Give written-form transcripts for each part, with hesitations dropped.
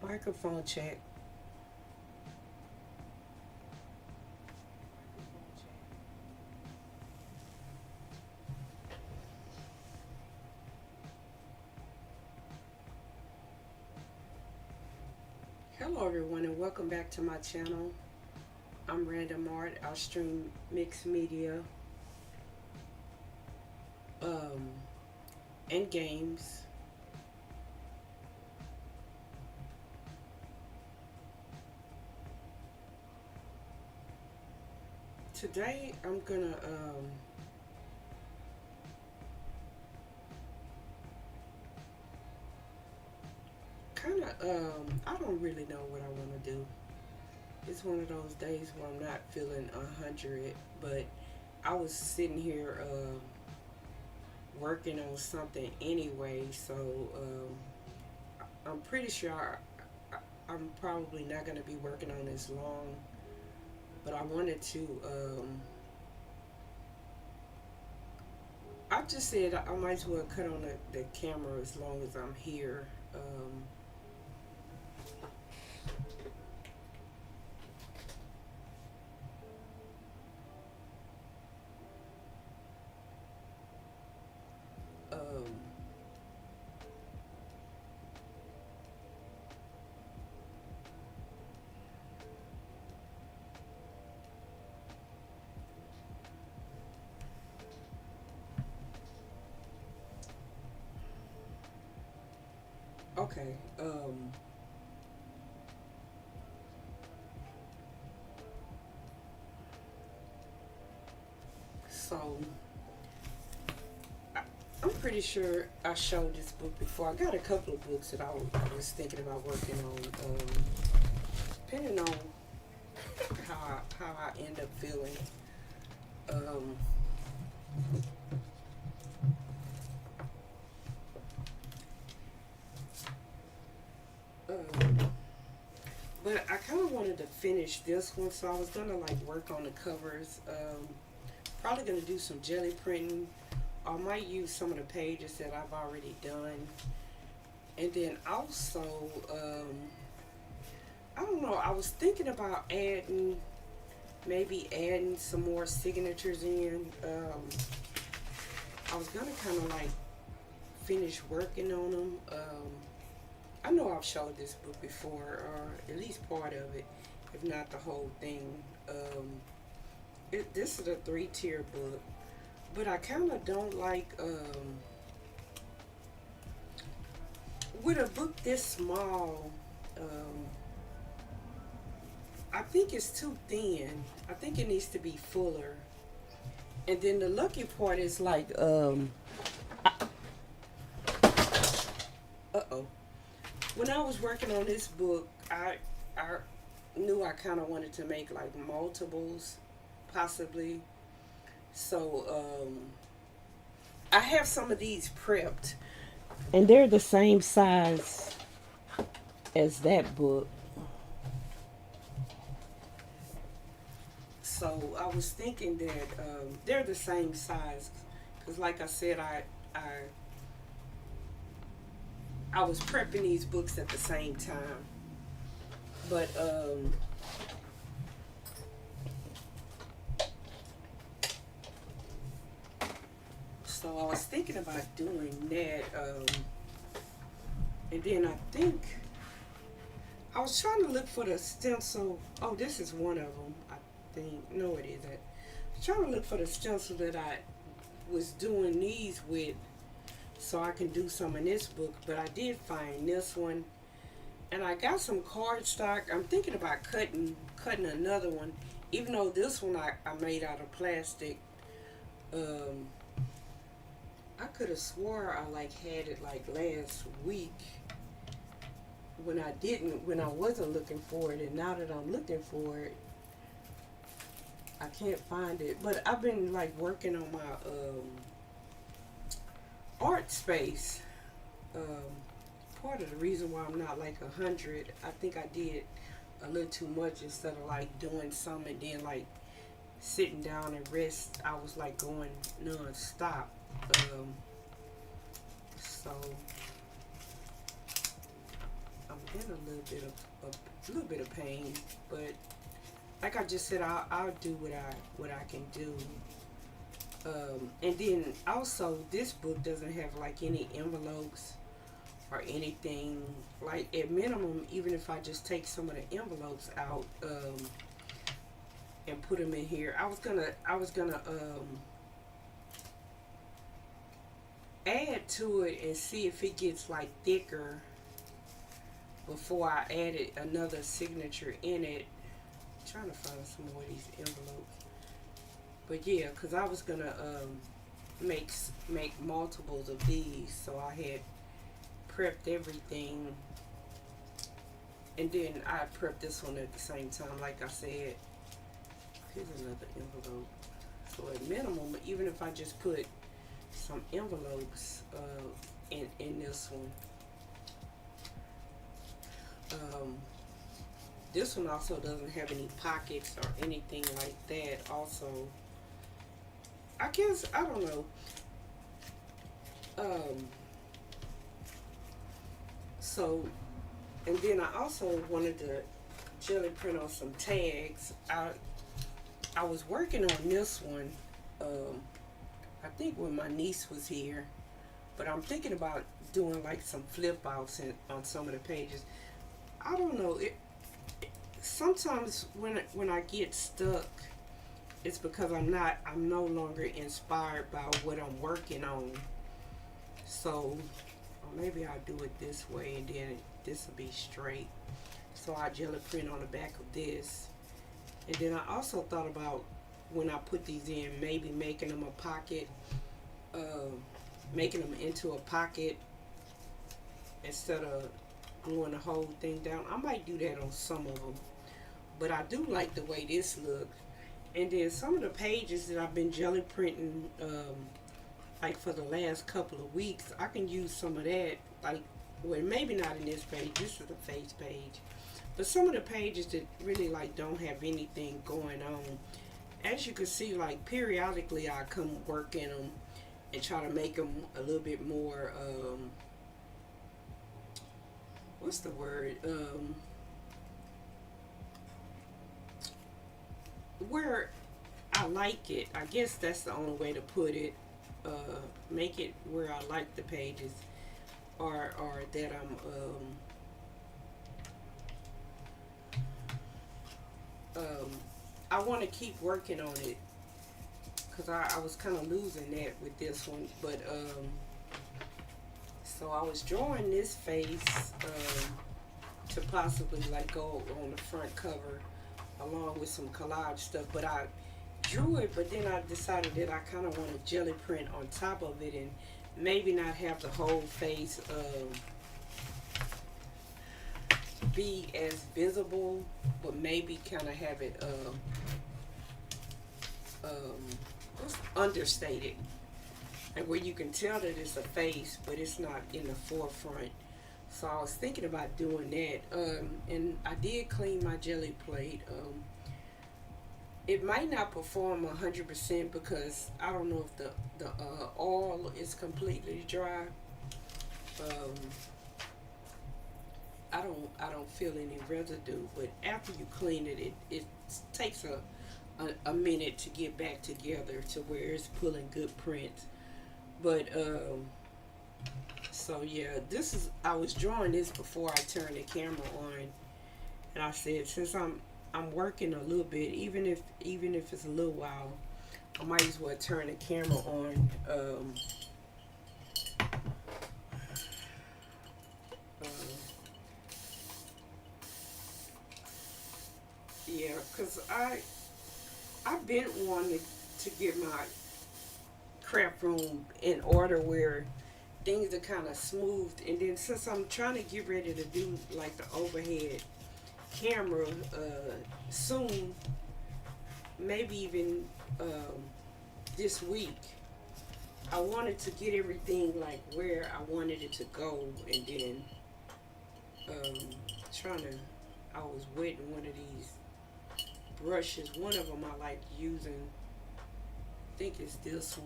Microphone check. Hello everyone and welcome back to my channel. I'm Random Art. I stream mixed media um, and games. Today I'm gonna kind of I don't really know what I want to do. It's one of those days where I'm not feeling 100, but I was sitting here working on something anyway, so I'm pretty sure I'm probably not going to be working on this long, but I wanted to. I just said I might as well cut on the camera as long as I'm here. Um, okay. So I'm pretty sure I showed this book before. I got a couple of books that I was thinking about working on. Depending on how I end up feeling. Um, um, but I kind of wanted to finish this one, so I was gonna like work on the covers. Probably gonna do some jelly printing. I might use some of the pages that I've already done, and then also, I don't know. I was thinking about maybe adding some more signatures in. I was gonna kind of like finish working on them. I know I've showed this book before, or at least part of it, if not the whole thing. This is a 3-tier book, but I kind of don't like with a book this small. I think it's too thin. I think it needs to be fuller. And then the lucky part is like, uh-oh. When I was working on this book, I knew I kind of wanted to make like multiples, possibly. So, I have some of these prepped, and they're the same size as that book. So I was thinking that they're the same size, because like I said, I was prepping these books at the same time. But so I was thinking about doing that, and then I think I was trying to look for the stencil. Oh, this is one of them. I think no, it isn't. I was trying to look for the stencil that I was doing these with, so I can do some in this book. But I did find this one, and I got some cardstock. I'm thinking about cutting another one, even though this one I made out of plastic. Um, I could have swore I like had it like last week when I didn't, when I wasn't looking for it, and now that I'm looking for it, I can't find it. But I've been like working on my art space. Part of the reason why I'm not like 100, I think I did a little too much instead of like doing some and then like sitting down and rest. I was like going non-stop. So I'm in a little bit of pain, but like I just said, I'll do what I can do. And then also, this book doesn't have like any envelopes or anything. Like at minimum, even if I just take some of the envelopes out and put them in here, I was gonna add to it and see if it gets like thicker before I added another signature in it. I'm trying to find some more of these envelopes. But yeah, because I was gonna make multiples of these, so I had prepped everything, and then I prepped this one at the same time. Like I said, here's another envelope. So at minimum, even if I just put some envelopes in this one. This one also doesn't have any pockets or anything like that. Also, I guess I don't know. So, and then I also wanted to jelly print on some tags. I was working on this one. I think when my niece was here, but I'm thinking about doing like some flip outs on some of the pages. I don't know. Sometimes when I get stuck, it's because I'm no longer inspired by what I'm working on. So, or maybe I'll do it this way, and then this will be straight. So I jelly print on the back of this, and then I also thought about when I put these in, maybe making them a pocket, making them into a pocket instead of gluing the whole thing down. I might do that on some of them, but I do like the way this looks. And then some of the pages that I've been jelly printing, like for the last couple of weeks, I can use some of that. Like, well, maybe not in this page. This is a face page, but some of the pages that really like don't have anything going on. As you can see, like periodically I come work in them and try to make them a little bit more. What's the word? Where I like it. I guess that's the only way to put it. Make it where I like the pages, or that I want to keep working on it, because I was kind of losing that with this one. But so I was drawing this face to possibly like go on the front cover along with some collage stuff, but I drew it, but then I decided that I kind of want to jelly print on top of it and maybe not have the whole face be as visible, but maybe kind of have it understated, and where you can tell that it's a face, but it's not in the forefront. So I was thinking about doing that, and I did clean my jelly plate. It might not perform 100% because I don't know if the oil is completely dry. I don't feel any residue, but after you clean it, it takes a minute to get back together to where it's pulling good print. But so yeah, I was drawing this before I turned the camera on, and I said since I'm working a little bit, even if it's a little while, I might as well turn the camera on. Yeah, cause I've been wanting to get my craft room in order where things are kind of smoothed, and then since I'm trying to get ready to do like the overhead camera soon, maybe even this week, I wanted to get everything like where I wanted it to go, and then trying to I was wetting one of these brushes. One of them I like using, I think it's this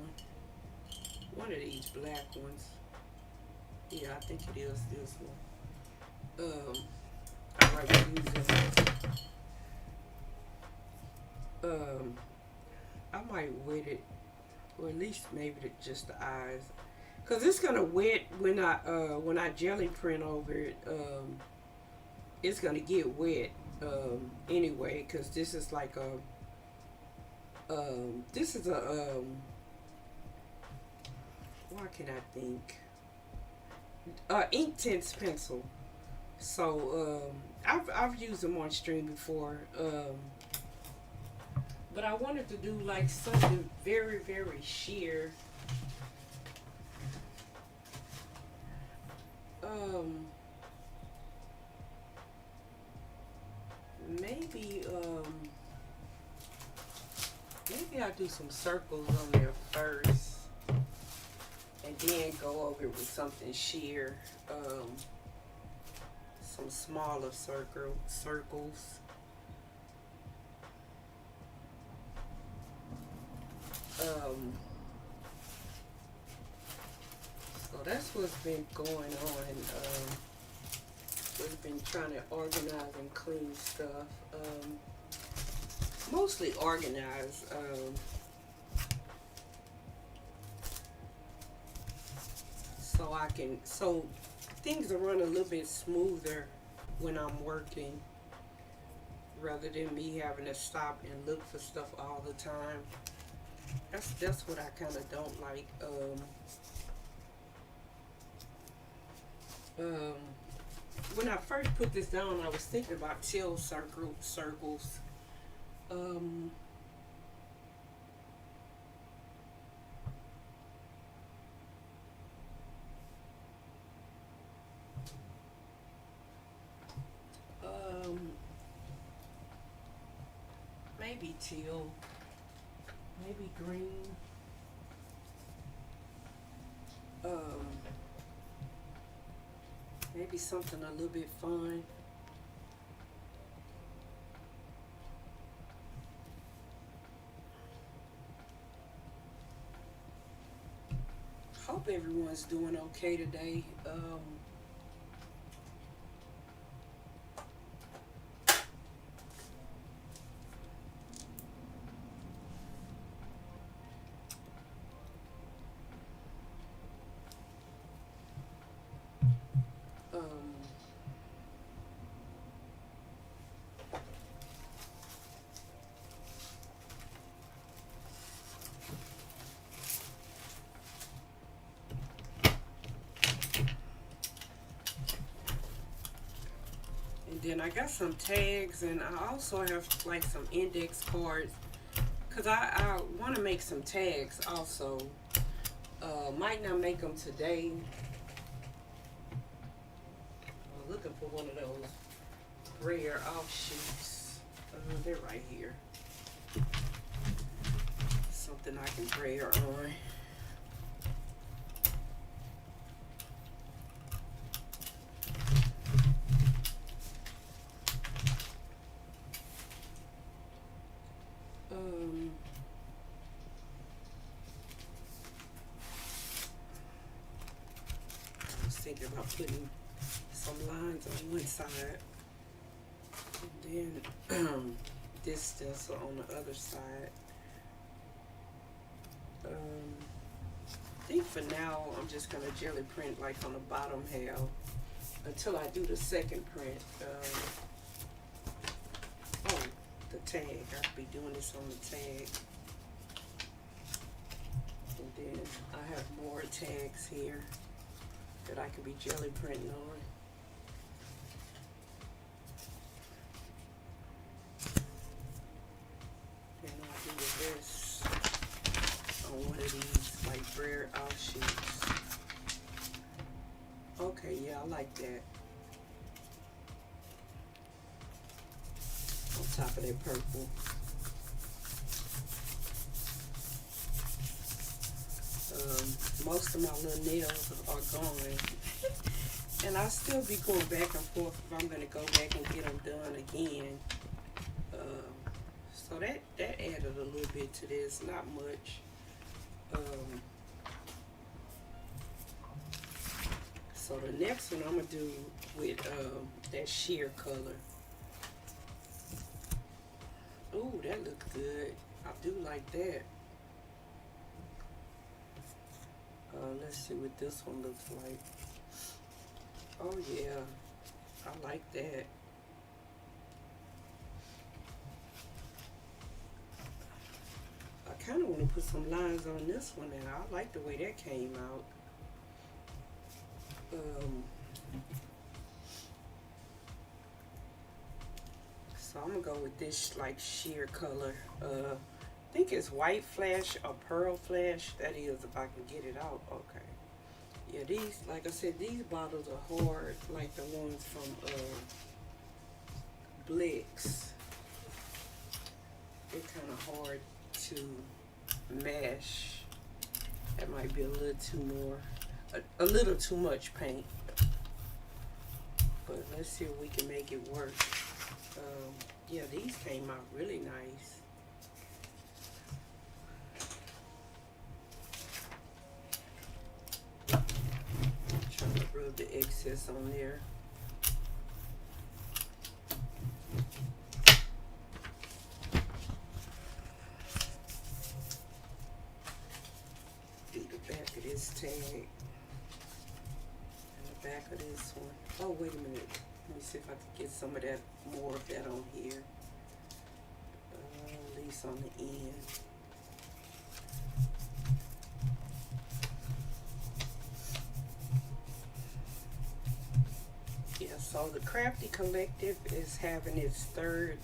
one of these black ones. Yeah, I think it is this one. or at least maybe just the eyes, cause it's gonna wet when I jelly print over it. It's gonna get wet anyway, cause this is like a why can I think ink tints pencil. So I've used them on stream before. But I wanted to do like something very, very sheer. Um, maybe maybe I'll do some circles on there first, and then go over it with something sheer. Some smaller circles. So that's what's been going on. We've been trying to organize and clean stuff. Mostly organize. So things will run a little bit smoother when I'm working, rather than me having to stop and look for stuff all the time. That's what I kind of don't like. When I first put this down, I was thinking about teal circles. Um, um, maybe teal, maybe green. Um, Maybe something a little bit fun. Hope everyone's doing okay today. Um, and then I got some tags, and I also have like some index cards, because I want to make some tags also. Might not make them today. I'm looking for one of those rare offshoots. They're right here. Something I can brayer on. I was thinking about putting some lines on one side, and then this stencil on the other side. I think for now I'm just gonna jelly print like on the bottom half until I do the second print. Oh, the tag. I'll be doing this on the tag. And then I have more tags here that I could be jelly printing on. And I'll do this on one of these like rare offshoots. Okay, yeah, I like that. On top of that purple. Most of my little nails are gone. And I'll still be going back and forth if I'm going to go back and get them done again. So that added a little bit to this, not much. So the next one I'm going to do with that sheer color. Ooh, that looks good. I do like that. Let's see what this one looks like. Oh yeah, I like that. I kind of want to put some lines on this one, and I like the way that came out. Um, so I'm gonna go with this like sheer color. I think it's white flash or pearl flash. That is, if I can get it out. Okay. Yeah, these, like I said, these bottles are hard, like the ones from Blix. They're kind of hard to mash. That might be a little too more, a little too much paint. But let's see if we can make it work. Yeah, these came out really nice. Trying to rub the excess on there. Do the back of this tag and the back of this one. Oh, wait a minute. Let me see if I can get some of that, more of that on here. At least on the end. Yeah, so the Crafty Collective is having its third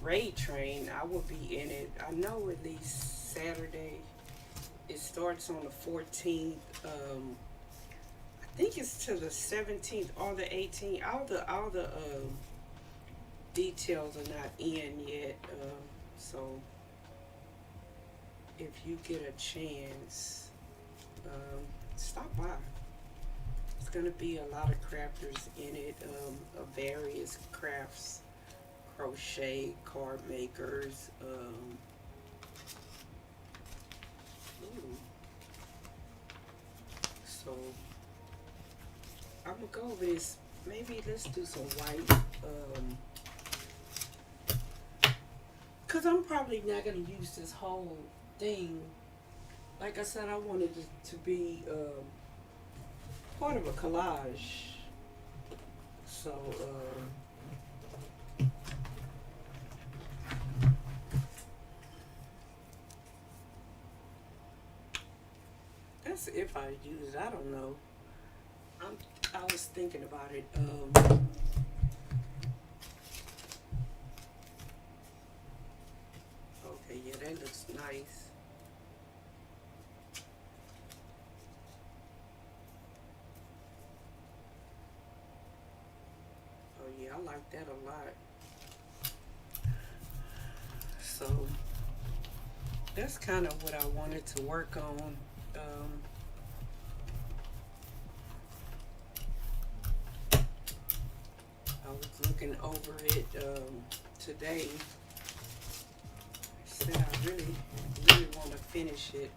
raid train. I will be in it. I know at least Saturday. It starts on the 14th. I think it's to the 17th or the 18th. All the details are not in yet. So if you get a chance, stop by. It's gonna be a lot of crafters in it, of various crafts, crochet, card makers. So I'm gonna go over this. Maybe let's do some white. Cause I'm probably not gonna use this whole thing. Like I said, I wanted it to be part of a collage. So that's if I use it. I don't know. I was thinking about it. Okay, yeah, that looks nice. Oh yeah, I like that a lot. So that's kind of what I wanted to work on. I was looking over it today. I said I really want to finish it.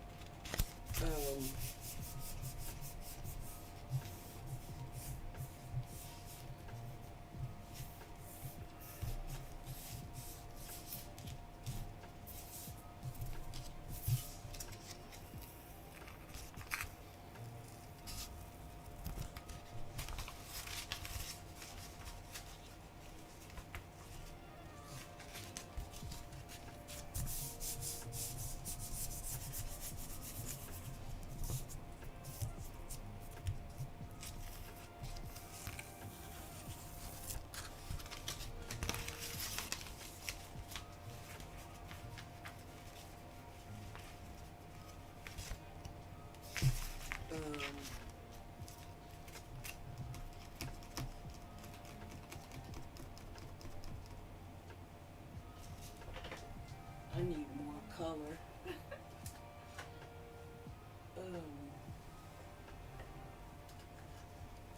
I need more color.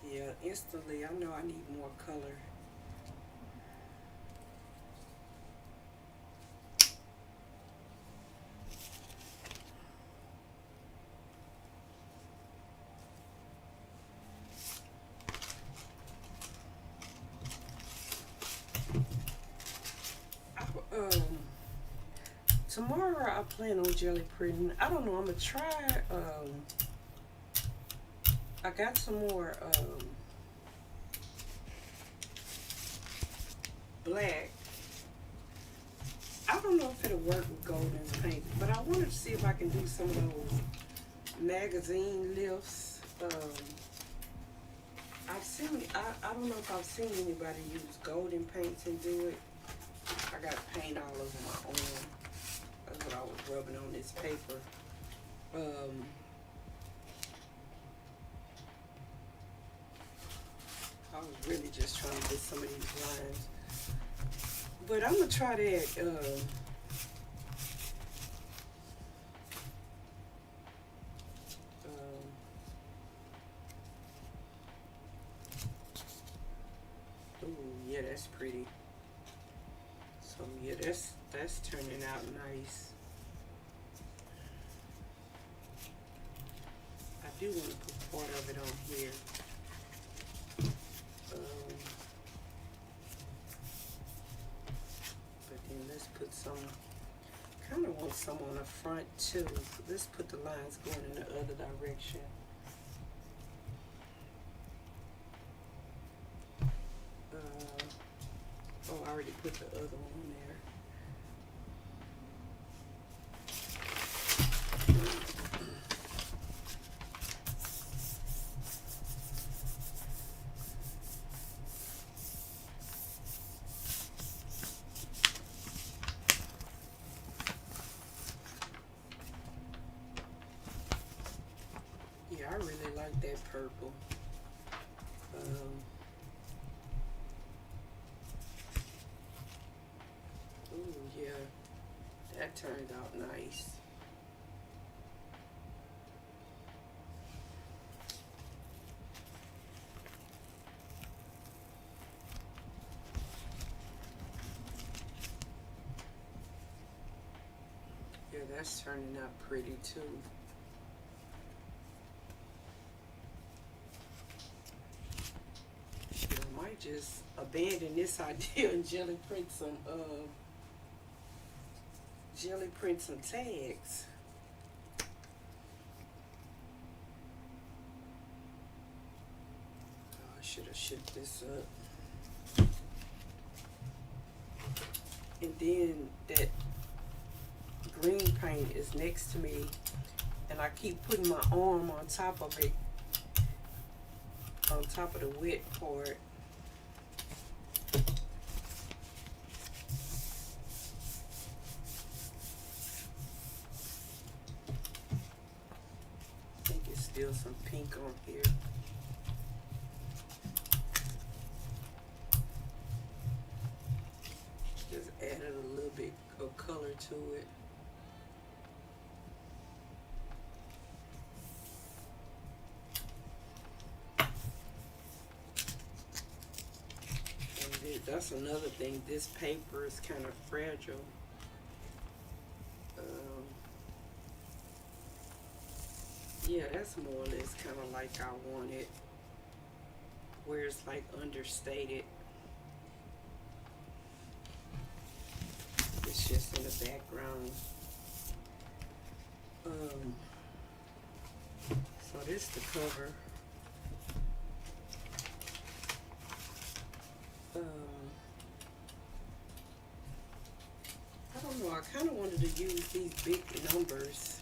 Yeah, instantly I know I need more color. tomorrow I plan on jelly printing. I don't know. I'm gonna try. I got some more black. I don't know if it'll work with golden paint, but I wanted to see if I can do some of those magazine lifts. I've seen. I don't know if I've seen anybody use golden paints and do it. I got paint all over my arm. That's what I was rubbing on this paper. I was really just trying to get some of these lines. But I'm going to try that. Oh, yeah, that's pretty. So, yeah, that's turning out nice. I do want to put part of it on here. But then let's put some, kind of want some on the front too. Let's put the lines going in the other direction. Oh, I already put the other one there. Yeah, I really like that purple. Oh yeah, that turned out nice. Yeah, that's turning out pretty too. I might just abandon this idea and jelly print some tags. Oh, I should have shipped this up. And then that green paint is next to me, and I keep putting my arm on top of it, on top of the wet part. I think it's still some pink on here. Just added a little bit of color to it. That's another thing. This paper is kind of fragile. Yeah, that's more or less kind of like I want it, where it's like understated. It's just in the background. So this is the cover. I don't know, I kind of wanted to use these big numbers.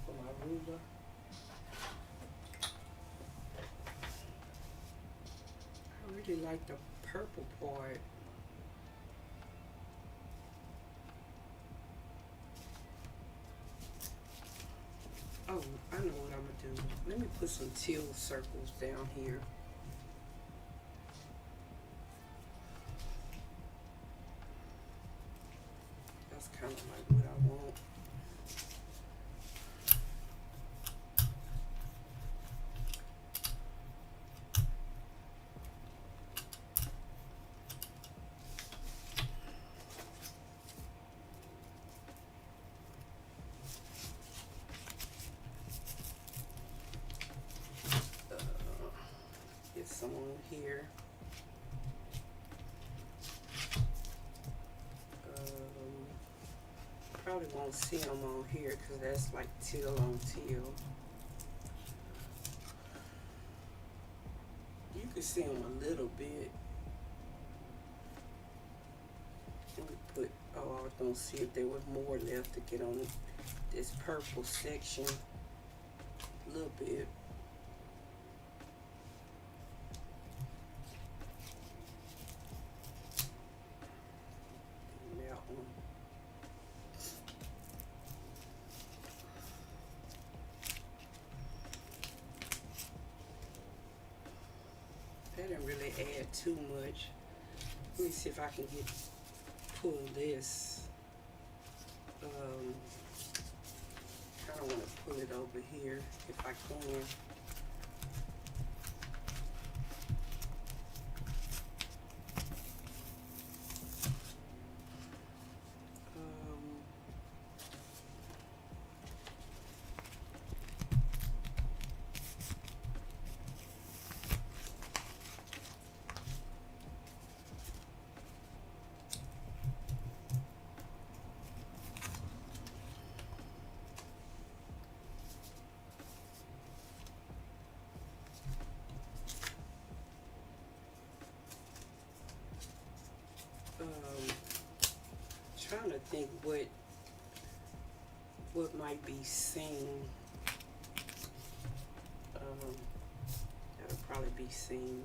For my ruler. I really like the purple part. Oh, I know what I'm gonna do. Let me put some teal circles down here. That's kind of like what I want. here. Probably won't see them on here because that's like teal on teal. You can see them a little bit. Let me put, oh, I was going to see if there was more left to get on this purple section. A little bit. That one. That didn't really add too much. Let me see if I can pull this. I don't want to pull it over here if I can. Trying to think what might be seen. That'll probably be seen.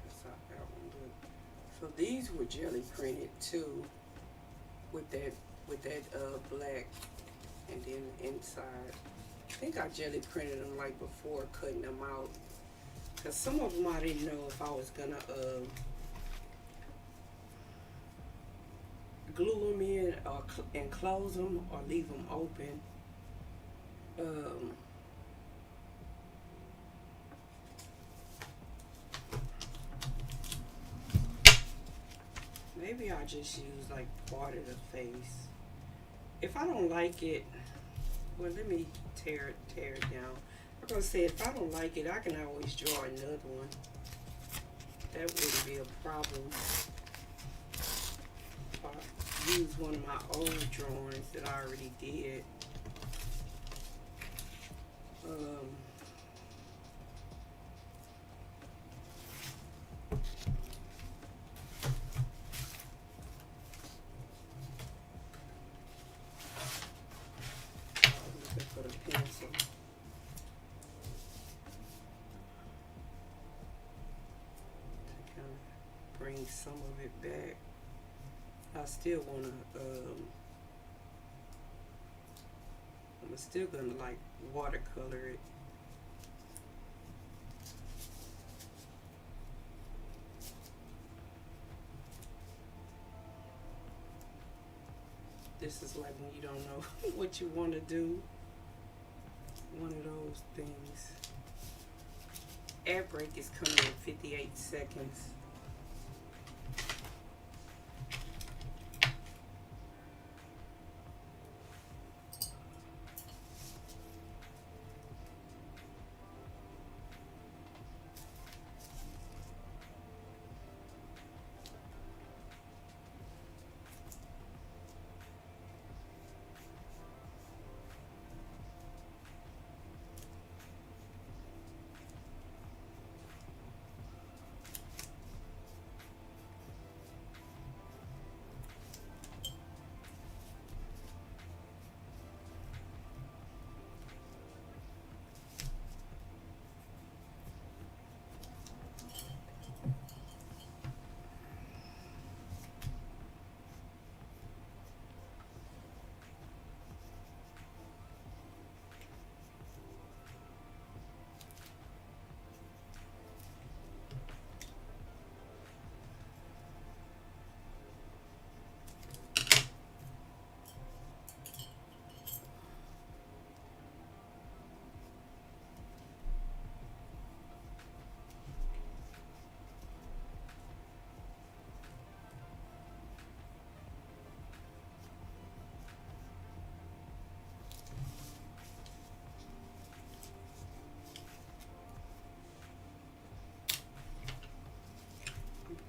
That's how that one look. So these were jelly printed too, with that black, and then inside. I think I jelly printed them like before cutting them out, because some of them I didn't know if I was gonna glue them in or and close them or leave them open. Maybe I just use like part of the face. If I don't like it, well, let me tear it down. I'm gonna say if I don't like it, I can always draw another one. That wouldn't be a problem. If I use one of my old drawings that I already did. Bring some of it back. I still wanna I'm still gonna like watercolor it. This is like when you don't know what you want to do. One of those things. Air break is coming in 58 seconds.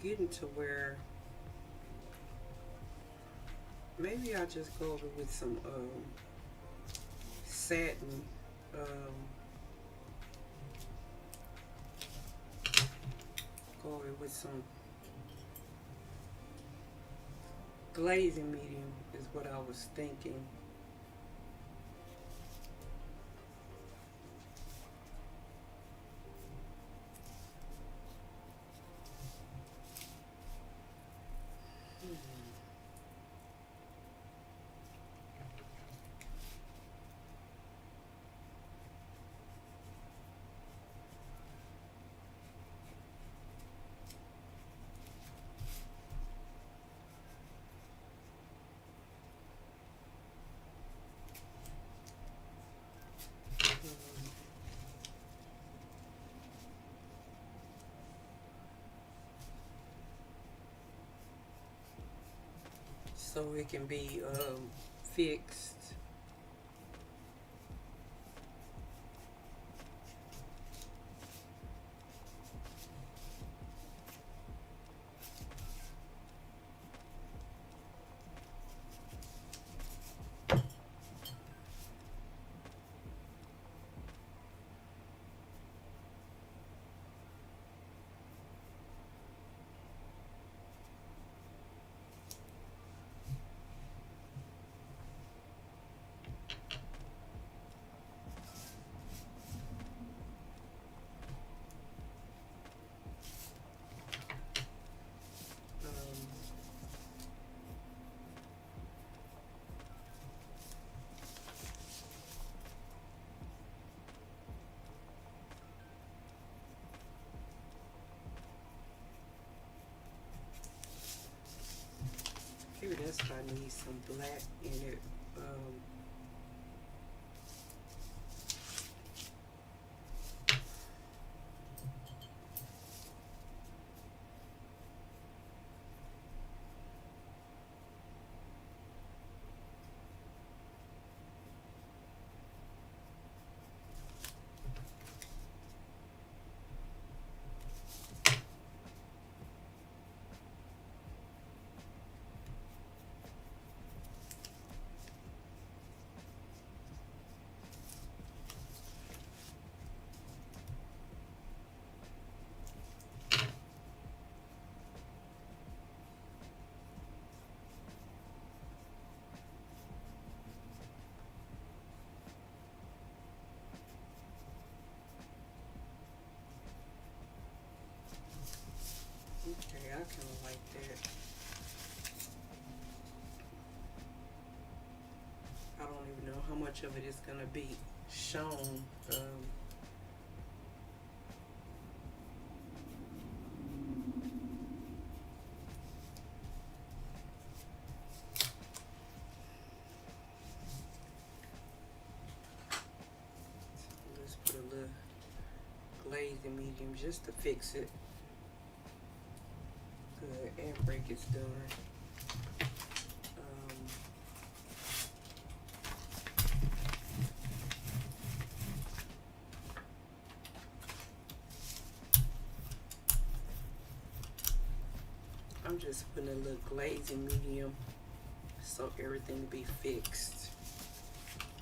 getting to where maybe I'll just go over with some satin. Um, go over with some glazing medium is what I was thinking. So it can be fixed. Um, Maybe that's why I need some black in it. Okay, I kind of like that. I don't even know how much of it is gonna be shown. Let's put a little glazing medium just to fix it. Good, air break is done. I'm just putting a little glazing medium so everything be fixed.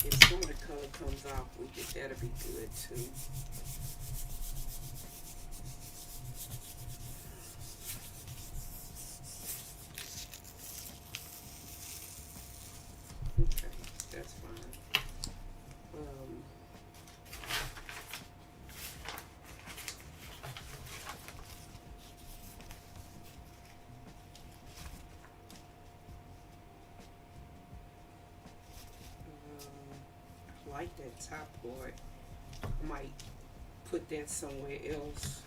If some of the color comes off, that'll be good too. Okay, that's fine. Like that top part. I might put that somewhere else.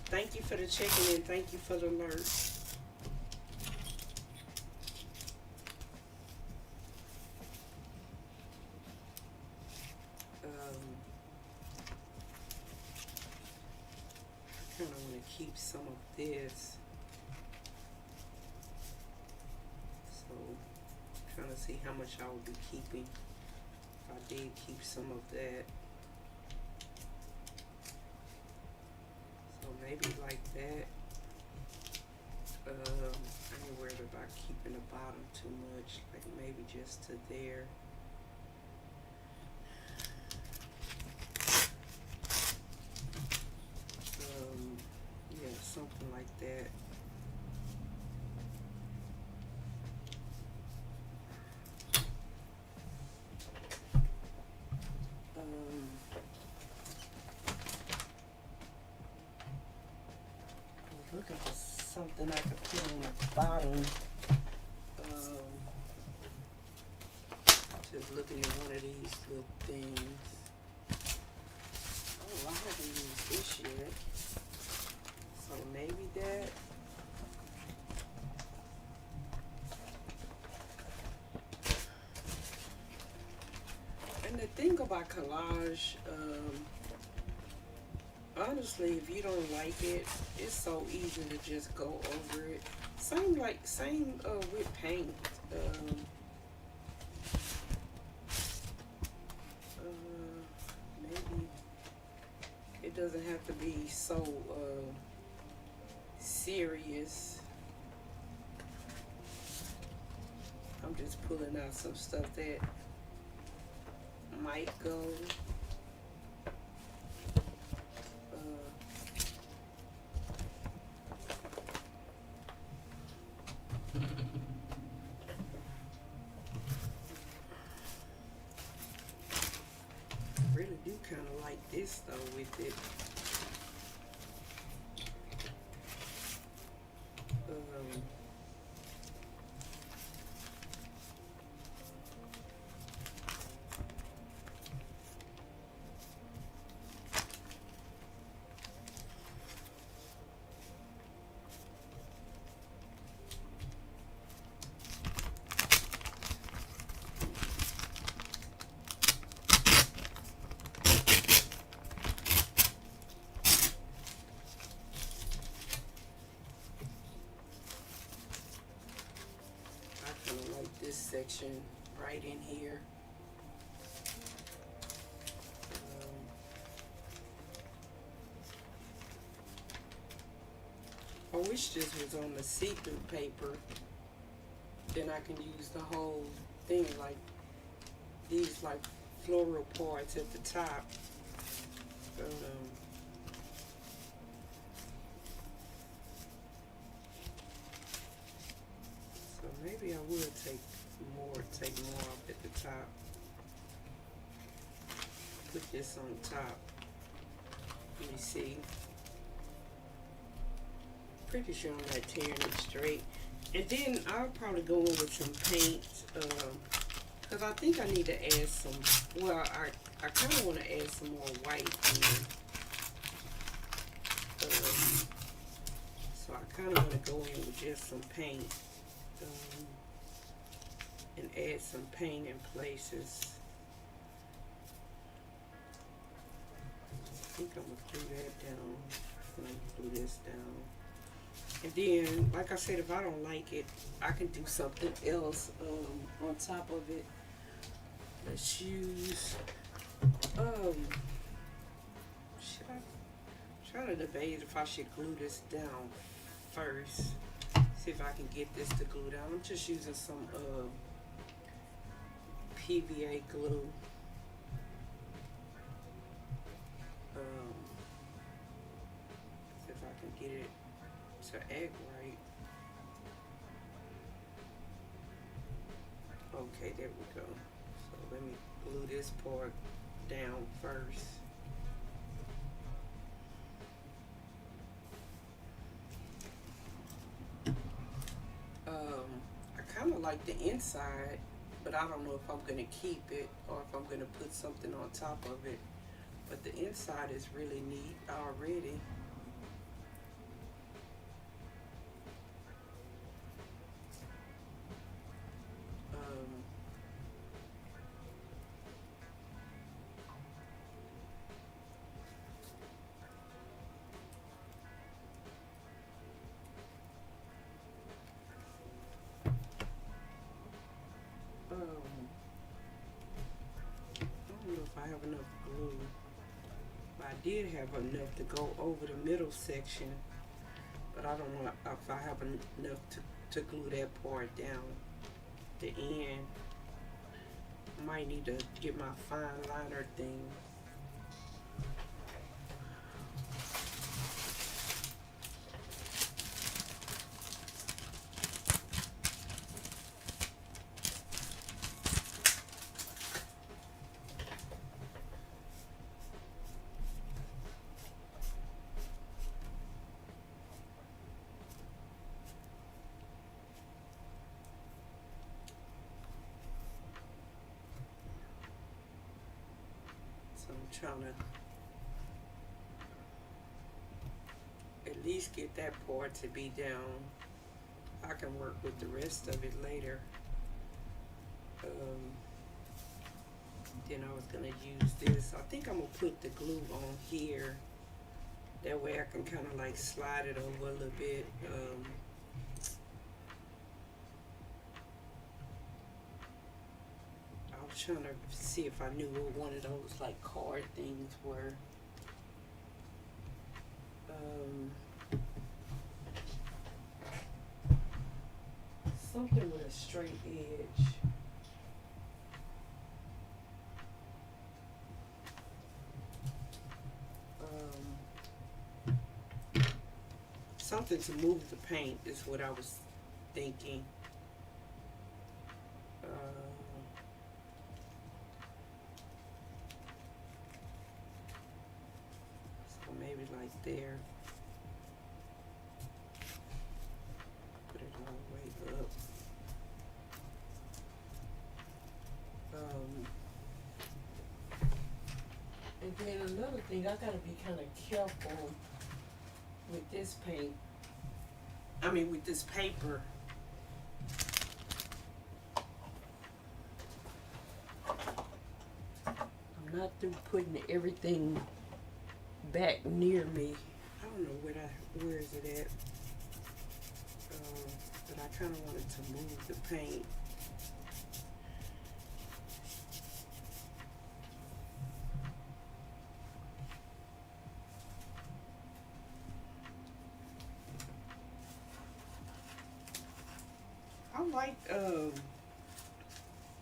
Thank you for the check-in and thank you for the alert. I kind of want to keep some of this. So, trying to see how much I will be keeping if I did keep some of that. So maybe like that. I ain't worried about keeping the bottom too much. Like maybe just to there. Yeah, something like that. Looking for something I could put on the bottom. Just looking at one of these little things. Oh, I haven't used this yet. So maybe that. And the thing about collage, honestly, if you don't like it, it's so easy to just go over it. Same with paint. Maybe it doesn't have to be so serious. I'm just pulling out some stuff that might go. Really do kind of like this though with it. This section right in here. I wish this was on the see-through paper. Then I can use the whole thing, like these like floral parts at the top. So maybe I will take more off at the top. Put this on top. Let me see. Pretty sure I'm not tearing it straight. And then I'll probably go in with some paint. Because I think I need to add some, well, I kind of want to add some more white in there. So I kind of want to go in with just some paint. And add some paint in places. I think I'm going to glue that down. I'm going to glue this down. And then, like I said, if I don't like it, I can do something else on top of it. Let's use, should I try to debate if I should glue this down first. See if I can get this to glue down. I'm just using some PVA glue. See if I can get it to act right. Okay, there we go. So let me glue this part down first. I kind of like the inside, but I don't know if I'm going to keep it or if I'm going to put something on top of it. But the inside is really neat already. I have enough glue. I did have enough to go over the middle section, but I don't know if I have enough to glue that part down the end. I might need to get my fine liner thing. So I'm trying to at least get that part to be down. I can work with the rest of it later. Then I was gonna use this. I think I'm gonna put the glue on here. That way I can kind of like slide it over a little bit. I was trying to see if I knew what one of those like card things were. Something with a straight edge. Something to move the paint is what I was thinking. So maybe like there. Put it all the way up. And then another thing, I gotta be kind of careful with this paint. I mean, with this paper. I'm not through putting everything back near me. I don't know where is it at. But I kind of wanted to move the paint.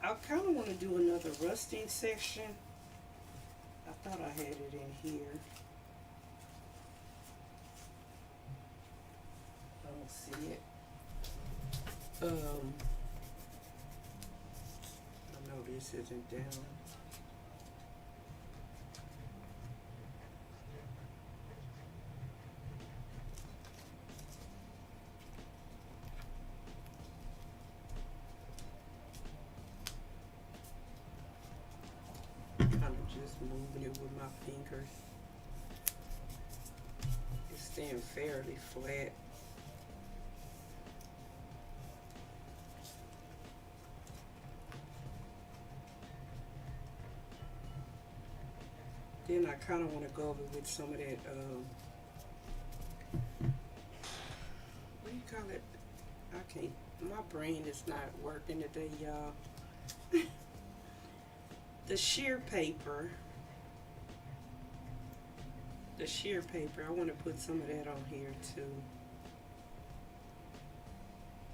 I kind of want to do another rusting section. I thought I had it in here. I don't see it. I know this isn't down. Just moving it with my fingers. It's staying fairly flat. Then I kind of want to go over with some of that, what do you call it? I can't, my brain is not working today, y'all. The sheer paper. The sheer paper. I want to put some of that on here too.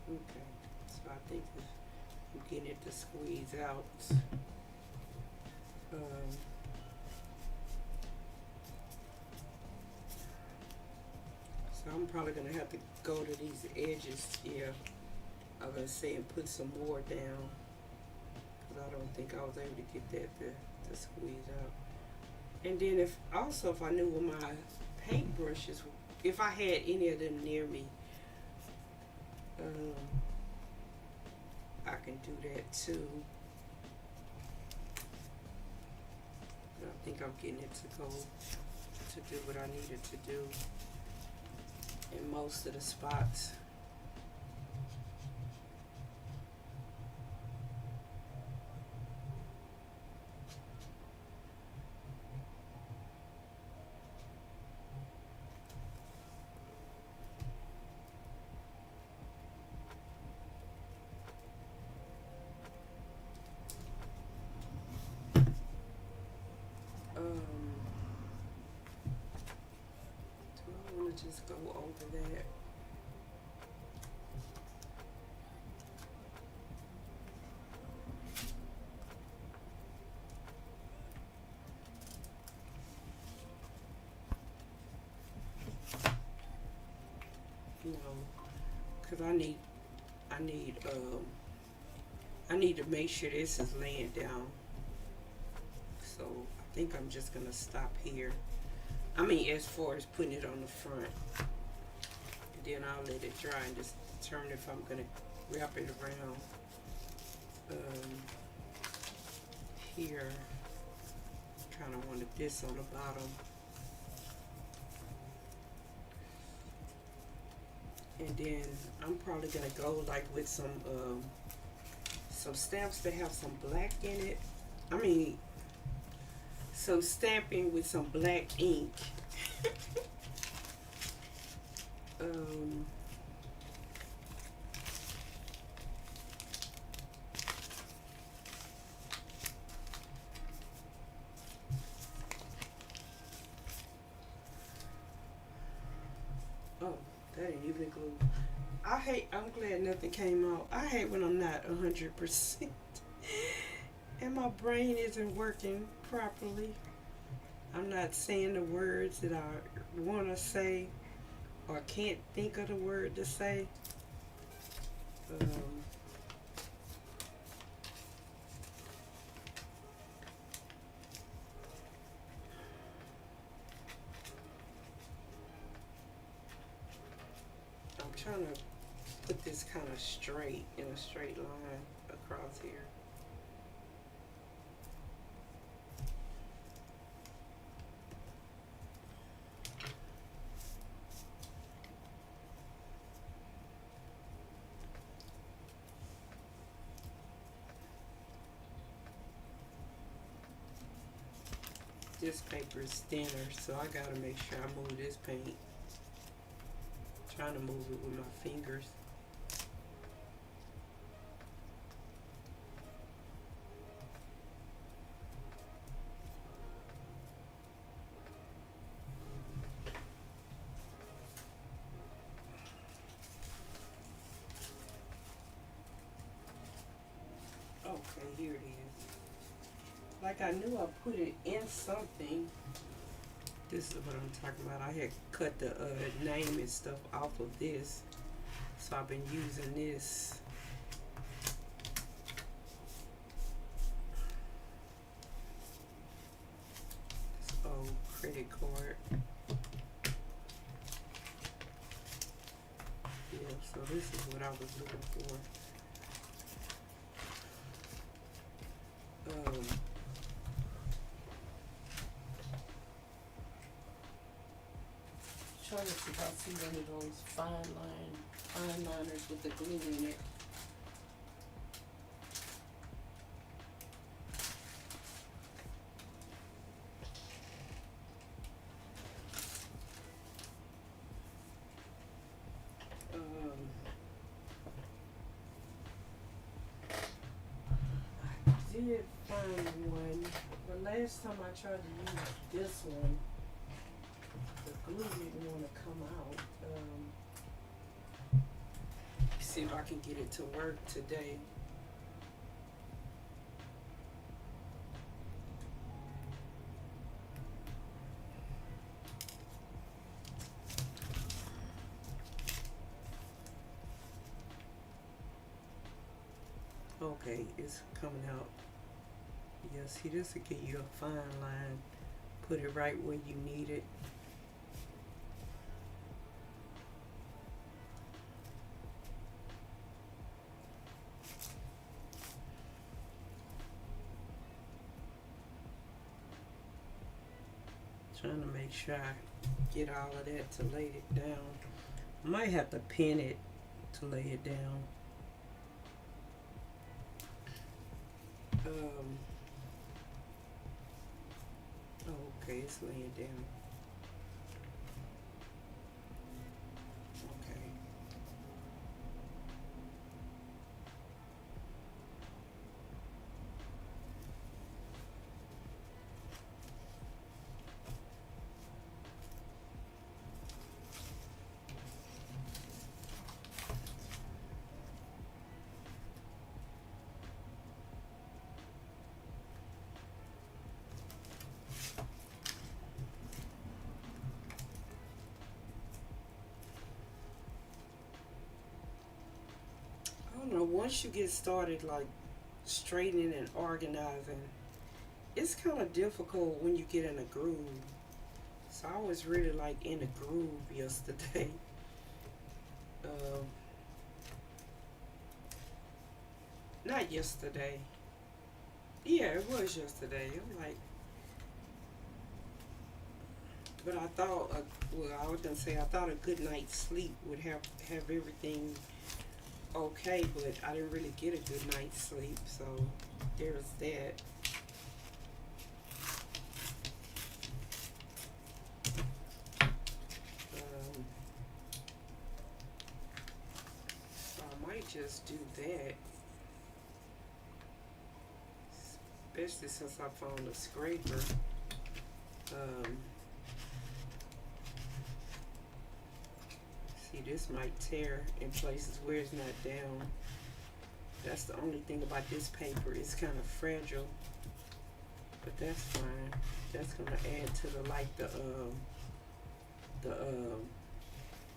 Okay. So I think I'm getting it to squeeze out. So I'm probably going to have to go to these edges here. I was going to say and put some more down. I don't think I was able to get that to squeeze out. And then if I knew where my paintbrushes, if I had any of them near me, I can do that too. I think I'm getting it to go to do what I needed to do in most of the spots. just go over that. You know, cause I need, I need to make sure this is laying down. So I think I'm just gonna stop here. I mean, as far as putting it on the front, and then I'll let it dry and just determine if I'm gonna wrap it around um, here. Kind of wanted this on the bottom, and then I'm probably gonna go like with some stamps that have some black in it. I mean, some stamping with some black ink. um, oh, that ain't even glue. I'm glad nothing came out. I hate when I'm not 100% and my brain isn't working properly. I'm not saying the words that I want to say or can't think of the word to say. Um, I'm trying to put this kind of straight in a straight line across here. This paper is thinner, so I gotta make sure I move this paint. I'm trying to move it with my fingers. Okay, here it is. Like I knew I put it in something. This is what I'm talking about. I had cut the name and stuff off of this. So I've been using this. This old credit card. Yeah, so this is what I was looking for. Trying to see if I see one of those fine liners with the glue in it. I did find one, but last time I tried to use this one, the glue didn't want to come out. See if I can get it to work today. Okay, it's coming out. Yeah, see, this will give you a fine line. Put it right where you need it. Trying to make sure I get all of that to lay it down. I might have to pin it to lay it down. Oh, okay, it's laying down. Okay. know, once you get started like straightening and organizing, it's kind of difficult when you get in a groove. So I was really like in a groove yesterday. Um, Not yesterday. Yeah, it was yesterday. I'm like, but I thought, well, I was gonna say I thought a good night's sleep would have everything okay, but I didn't really get a good night's sleep, so there's that. Um, so I might just do that, especially since I found a scraper. Um, See, this might tear in places where it's not down. That's the only thing about this paper. It's kind of fragile, but that's fine. That's gonna add to the like the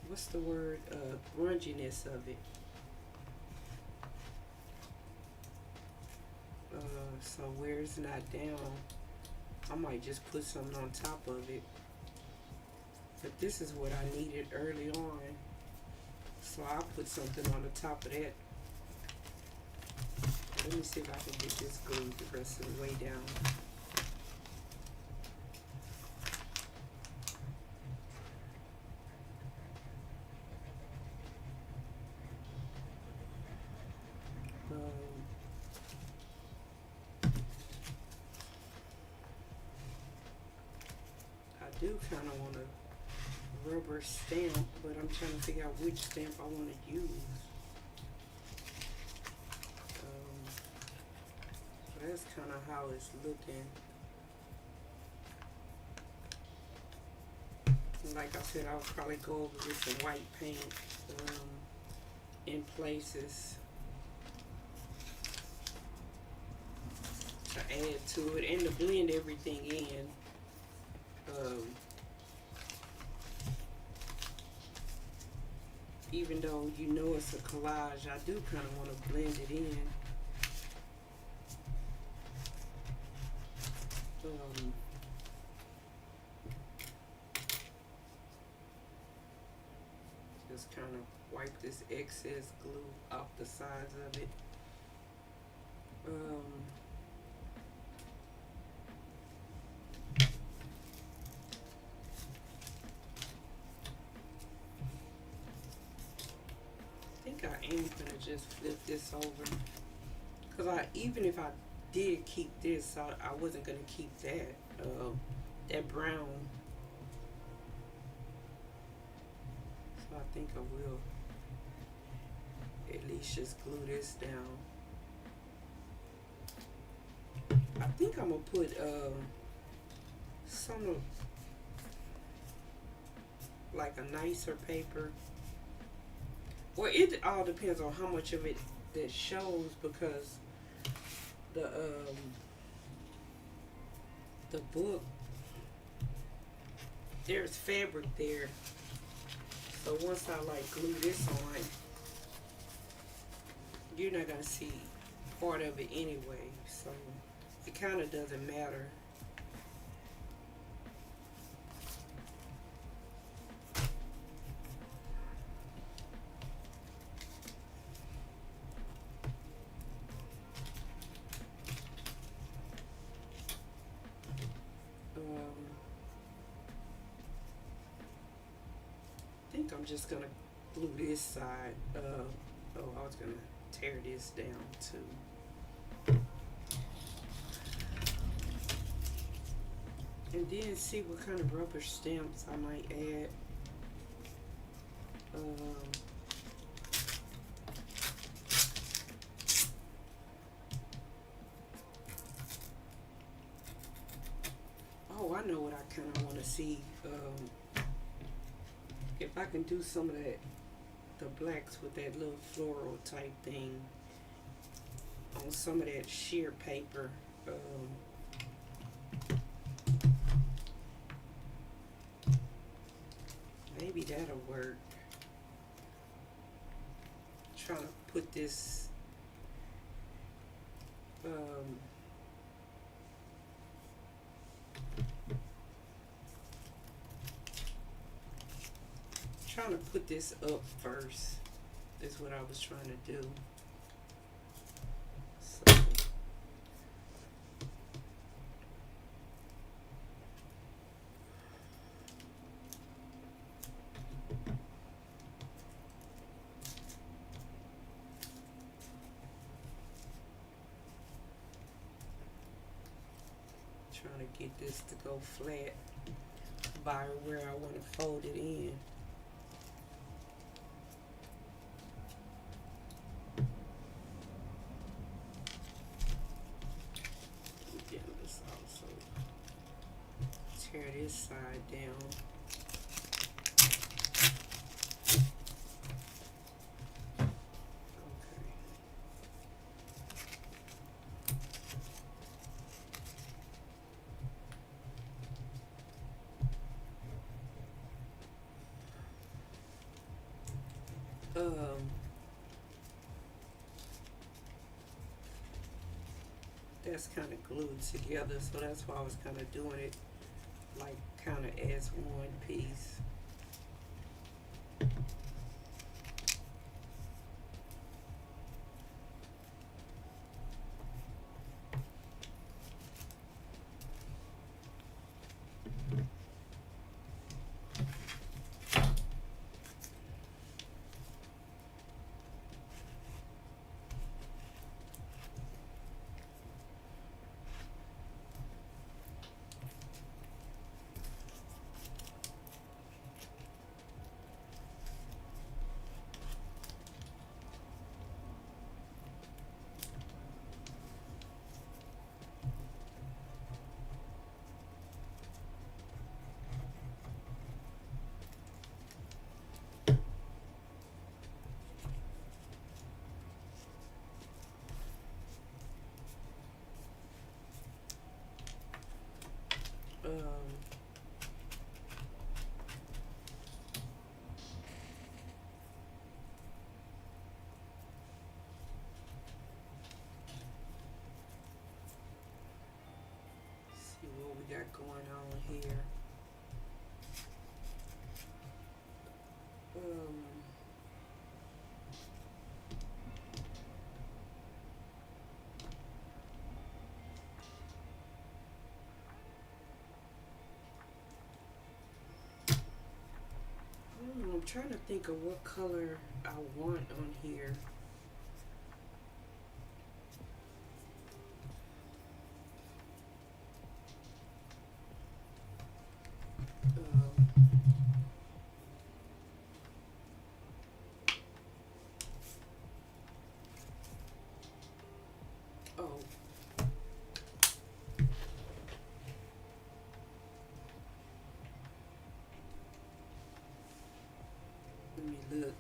what's the word? Grunginess of it. So where it's not down, I might just put something on top of it. But this is what I needed early on, so I'll put something on the top of that. Let me see if I can get this glued the rest of the way down. Um, I do kind of want a rubber stamp, but I'm trying to figure out which stamp I want to use. So that's kind of how it's looking. Like I said, I'll probably go over with some white paint in places to add to it and to blend everything in. Even though you know it's a collage, I do kind of want to blend it in. Just kind of wipe this excess glue off the sides of it. I think I am gonna just flip this over, cause even if I did keep this, I wasn't gonna keep that brown. So I think I will at least just glue this down. I think I'm gonna put some of like a nicer paper. Well, it all depends on how much of it that shows, because the book, there's fabric there. So once I like glue this on, you're not gonna see part of it anyway. So it kind of doesn't matter. I think I'm just gonna glue this side. Oh, I was gonna tear this down too. And then see what kind of rubber stamps I might add. Oh, I know what I kind of want to see. If I can do some of that, the blacks with that little floral type thing on some of that sheer paper. Maybe that'll work. Trying to put this Um, trying to put this up first is what I was trying to do. So, trying to get this to go flat by where I want to fold it in. Then let's also tear this side down. Okay. That's kind of glued together, so that's why I was kind of doing it like kind of as one piece. See what we got going on here. I'm trying to think of what color I want on here. Oh. Let me look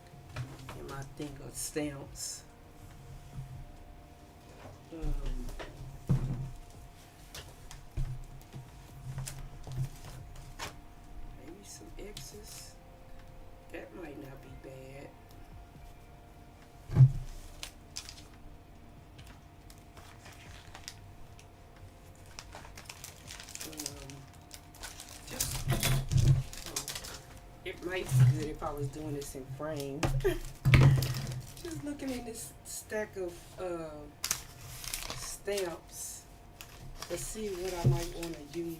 in my thing of stamps. Maybe some X's. That might not be bad. It might be good if I was doing this in frame. Just looking at this stack of stamps to see what I might want to use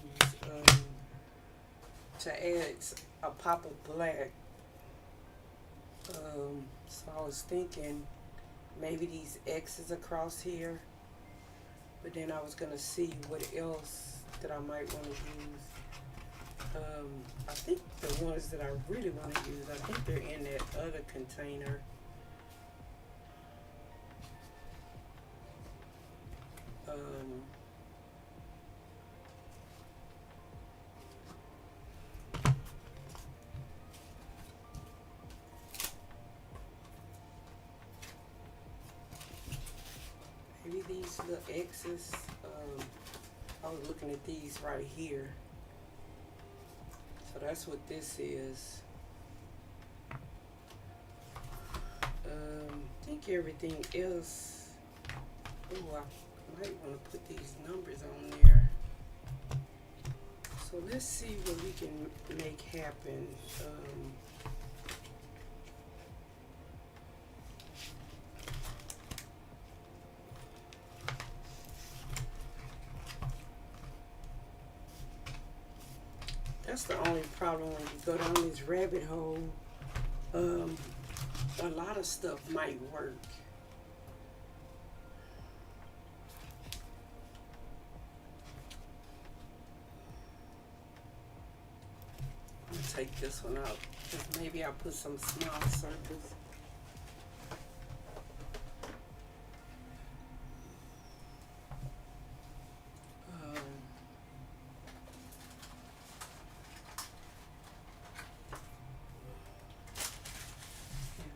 to add a pop of black. So I was thinking maybe these X's across here, but then I was gonna see what else that I might want to use. I think the ones that I really want to use, I think they're in that other container. Maybe these little X's. I was looking at these right here. So that's what this is. I think everything else. Oh, Might want to put these numbers on there. So let's see what we can make happen. That's the only problem when you go down this rabbit hole. A lot of stuff might work. I'm gonna take this one out because maybe I'll put some small circles.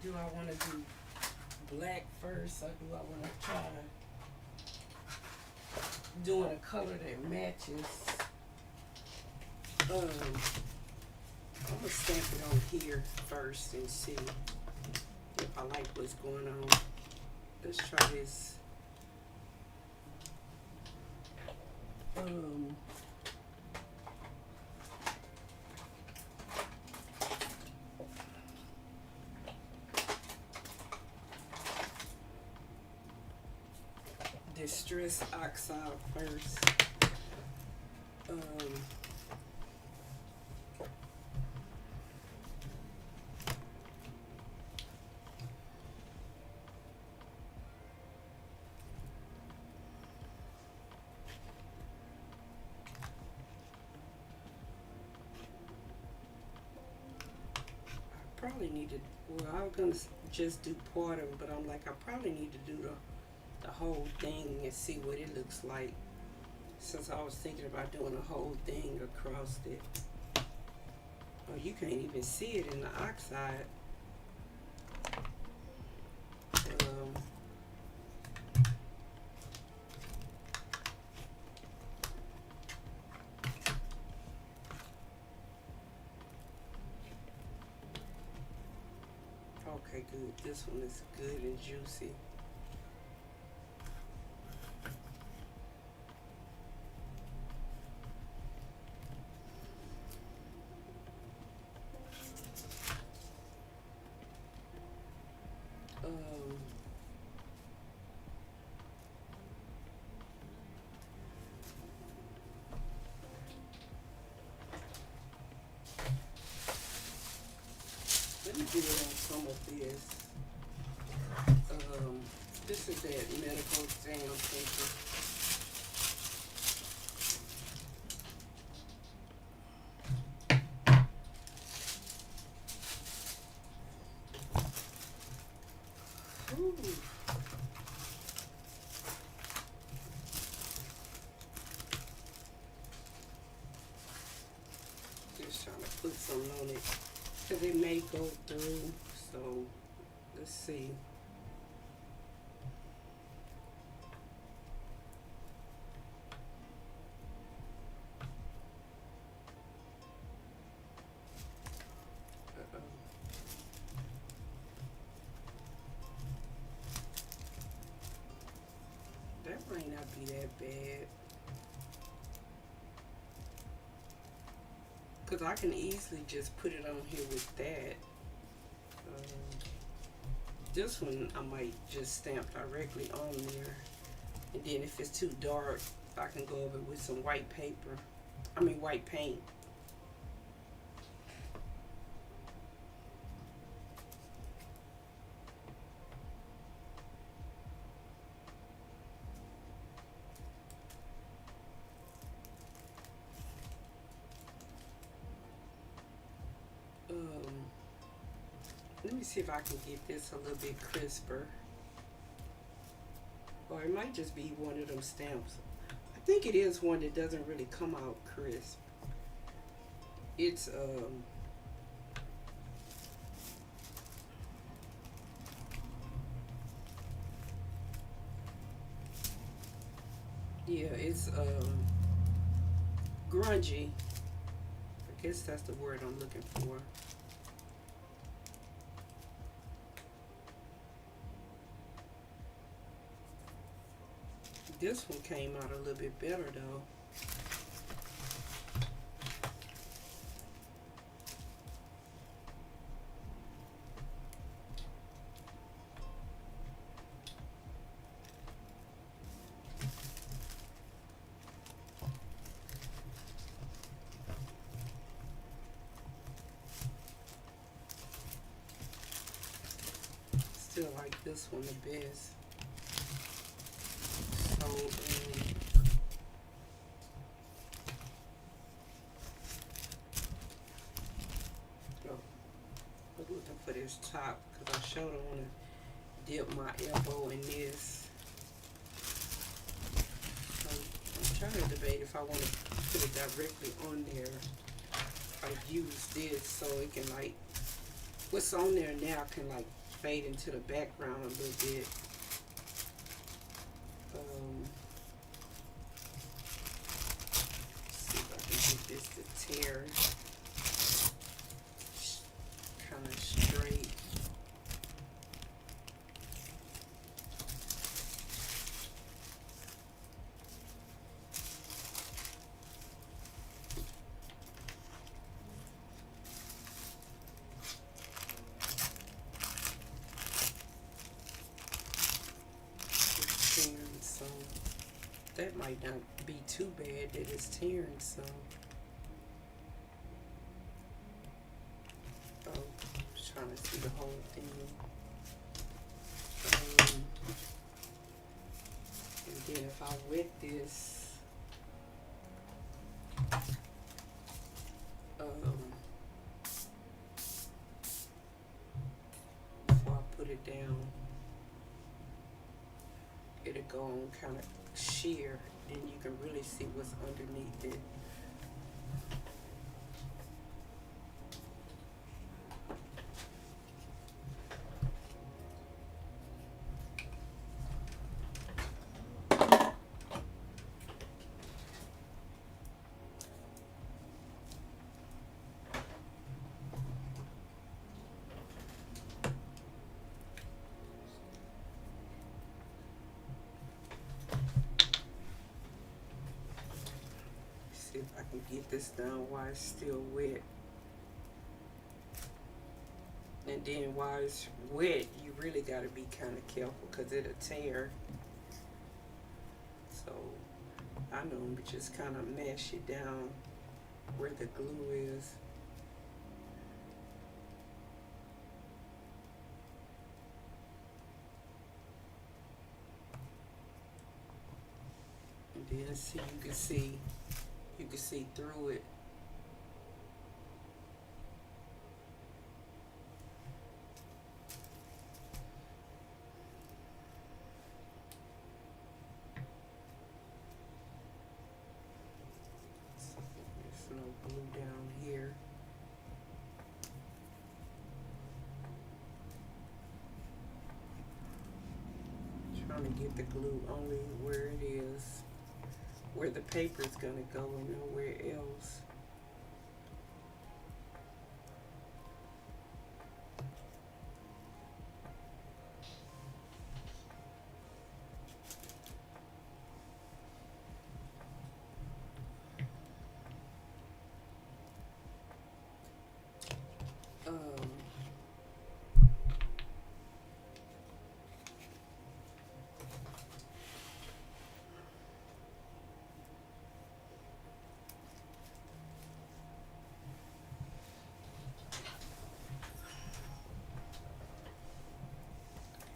Do I want to do black first, or do I want to try doing a color that matches? I'm gonna stamp it on here first and see if I like what's going on. Let's try this. Distress oxide first. Probably need to, well, I was gonna just do part of it, but I'm like, I probably need to do the whole thing and see what it looks like, since I was thinking about doing the whole thing across it. Oh, you can't even see it in the oxide. Okay, good. This one is good and juicy. Let me do it on some of this. This is that medical exam paper. Ooh. Just trying to put something on it because it may go through. So let's see. That might not be that bad. Because I can easily just put it on here with that. This one I might just stamp directly on there. And then if it's too dark, I can go over it with some white paper. I mean white paint. Let me see if I can get this a little bit crisper. Or it might just be one of them stamps. I think it is one that doesn't really come out crisp. It's yeah, it's grungy. I guess that's the word I'm looking for. This one came out a little bit better though. Still like this one the best. So, oh, I'm looking for this top because I sure don't want to dip my elbow in this. So I'm trying to debate if I want to put it directly on there. I use this so it can like, what's on there now can like fade into the background a little bit. See if I can get this to tear kind of straight. So that might not be too bad that it's tearing some. Oh, just trying to see the whole thing. And then if I wet this, before I put it down, it'll go on kind of sheer, then you can really see what's underneath it. See if I can get this done while it's still wet. And then while it's wet, you really got to be kind of careful because it'll tear. So I know just kind of mash it down where the glue is. And then see, you can see through it. There's no glue down here. Trying to get the glue only where it is, where the paper is going to go and nowhere else.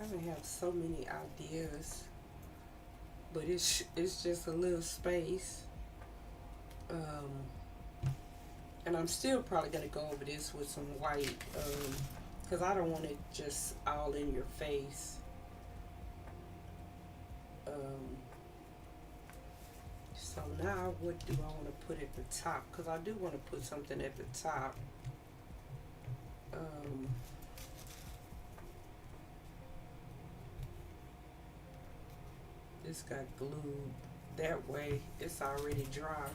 I have so many ideas, but it's just a little space. And I'm still probably gonna go over this with some white, because I don't want it just all in your face. So now what do I want to put at the top? Because I do want to put something at the top. This got glued that way. It's already dry.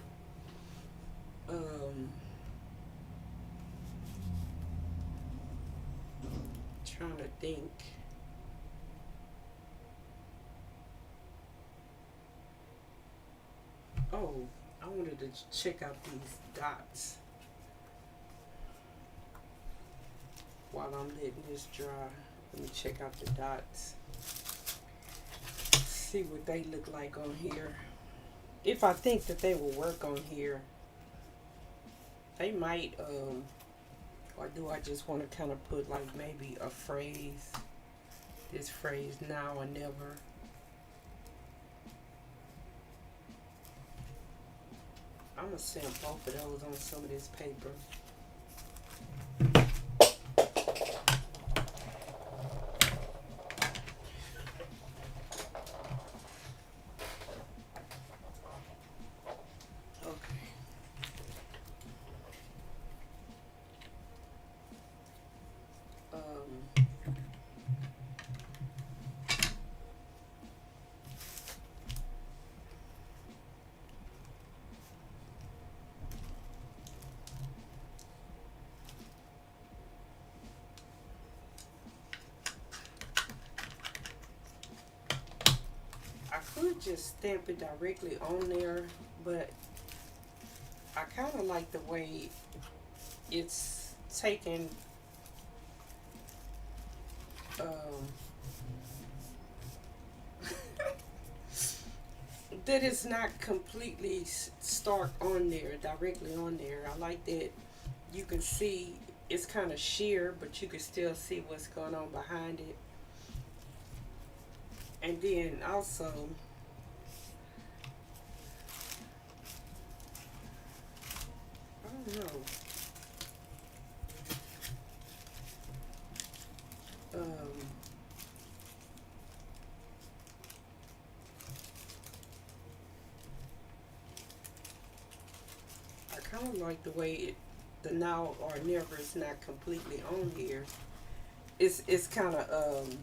Trying to think. Oh, I wanted to check out these dots while I'm letting this dry. Let me check out the dots. See what they look like on here. If I think that they will work on here, they might, or do I just want to kind of put like maybe a phrase, this phrase, now or never. I'm going to stamp both of those on some of this paper. I could just stamp it directly on there, but I kind of like the way it's taken, that it's not completely stark on there, directly on there. I like that you can see it's kind of sheer, but you can still see what's going on behind it. And then also, I don't know. I kind of like the way the now or never is not completely on here. It's kind of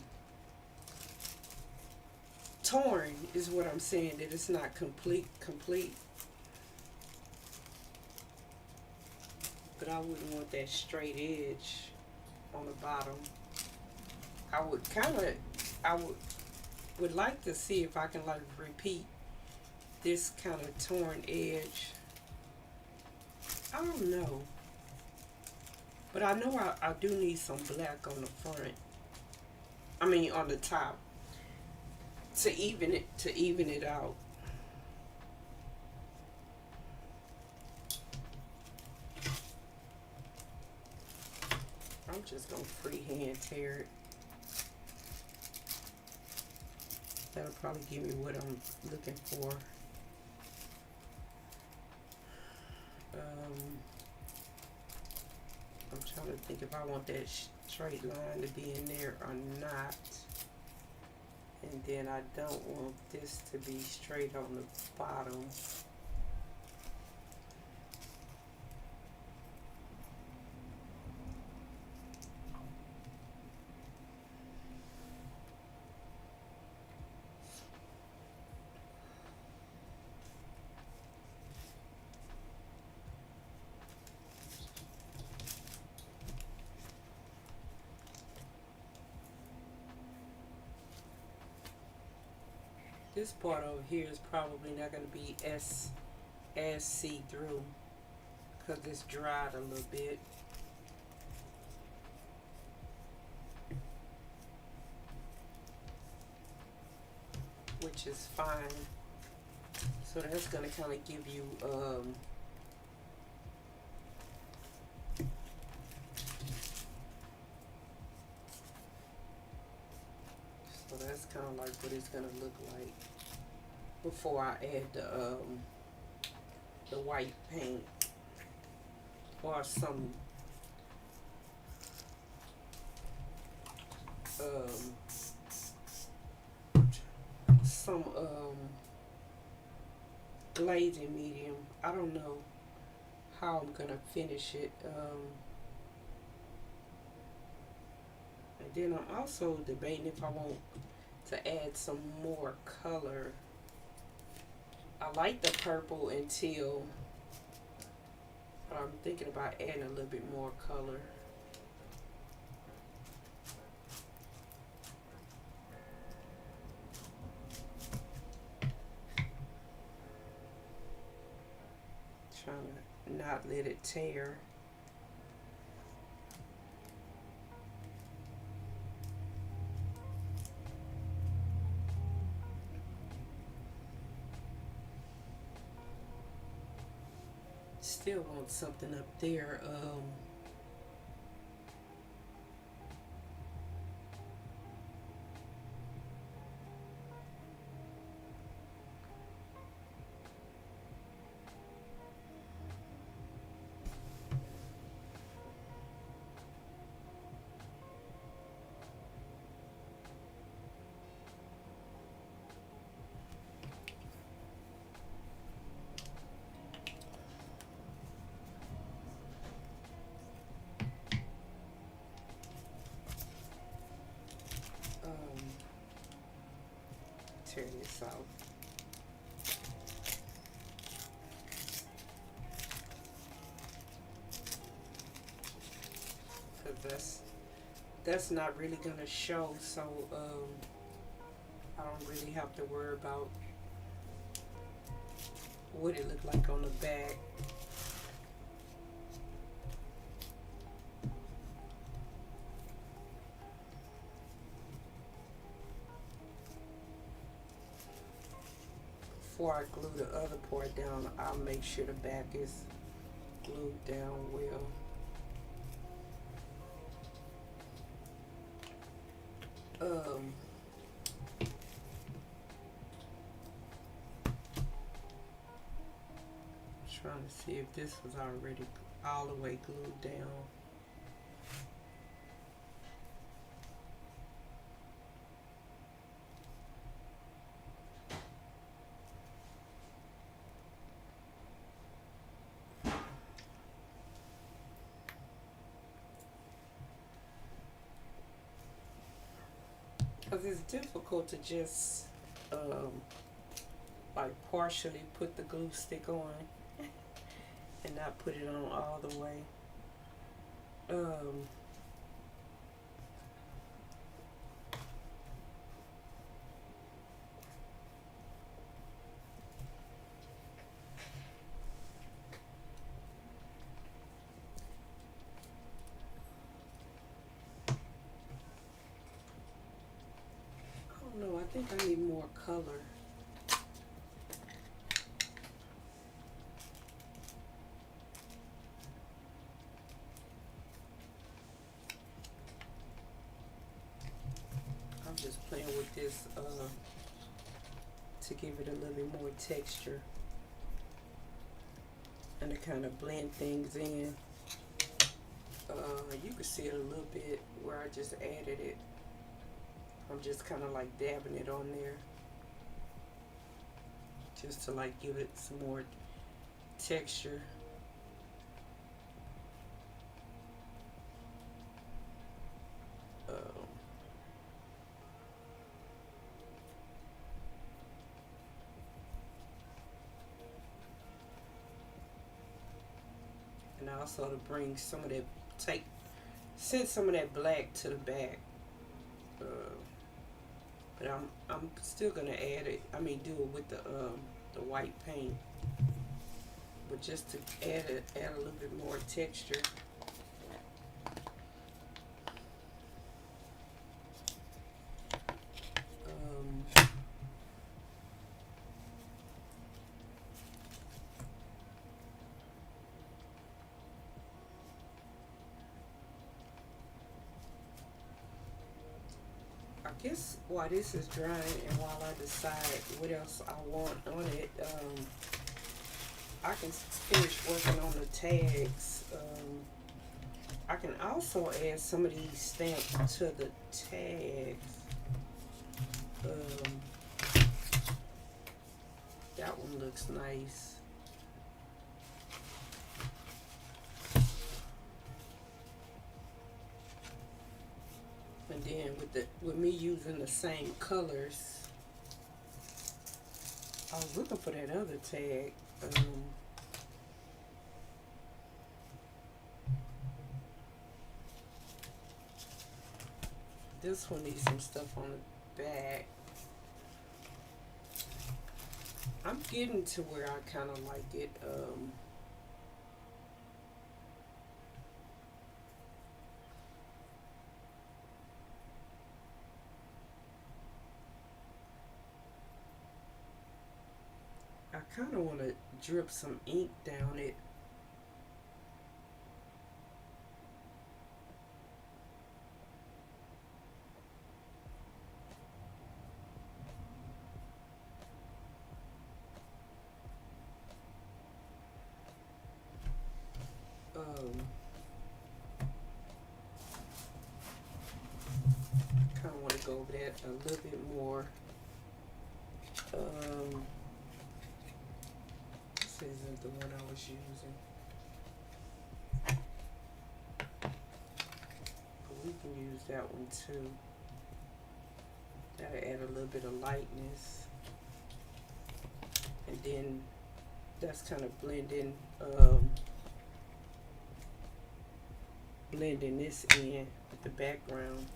torn, is what I'm saying. That it's not complete. But I wouldn't want that straight edge on the bottom. I would like to see if I can like repeat this kind of torn edge. I don't know, but I know I do need some black on the front. I mean on the top to even it out. I'm just gonna freehand tear it. That'll probably give me what I'm looking for. I'm trying to think if I want that straight line to be in there or not. And then I don't want this to be straight on the bottom. This part over here is probably not going to be as see-through because it's dried a little bit. Which is fine. So that's going to kind of give you so that's kind of like what it's going to look like before I add the white paint or some glazing medium. I don't know how I'm gonna finish it. And then I'm also debating if I want to add some more color. I like the purple and teal, but I'm thinking about adding a little bit more color. Trying to not let it tear. Still want something up there. Tear this out. Because that's not really gonna show, so I don't really have to worry about what it looked like on the back. Before I glue the other part down, I'll make sure the back is glued down well. Trying to see if this was already all the way glued down. Because it's difficult to just like partially put the glue stick on and not put it on all the way. I don't know, I think I need more color. I'm just playing with this to give it a little bit more texture and to kind of blend things in. You can see it a little bit where I just added it. I'm just kind of like dabbing it on there just to like give it some more texture. And also to bring some of that, send some of that black to the back. But I'm still gonna add it. I mean, do it with the white paint, but just to add a little bit more texture. I guess while this is drying and while I decide what else I want on it, I can finish working on the tags. I can also add some of these stamps to the tags. That one looks nice. And then with me using the same colors, I was looking for that other tag. This one needs some stuff on the back. I'm getting to where I kind of like it. kind of want to drip some ink down it. Um, kind of want to go over that a little bit more. This isn't the one I was using, but we can use that one too. That'll add a little bit of lightness, and then that's kind of blending this in with the background.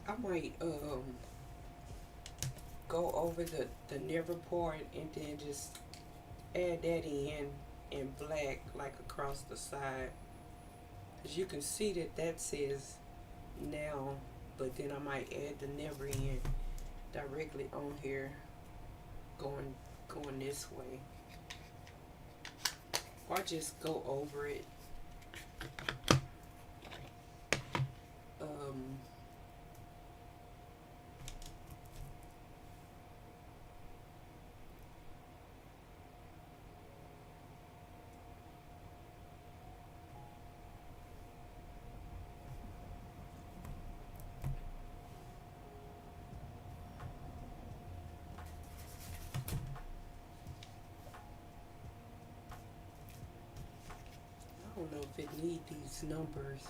I might go over the never part and then just add that in black, like across the side, because you can see that says now, but then I might add the never in directly on here, going this way, or just go over it. um I don't know if it need these numbers.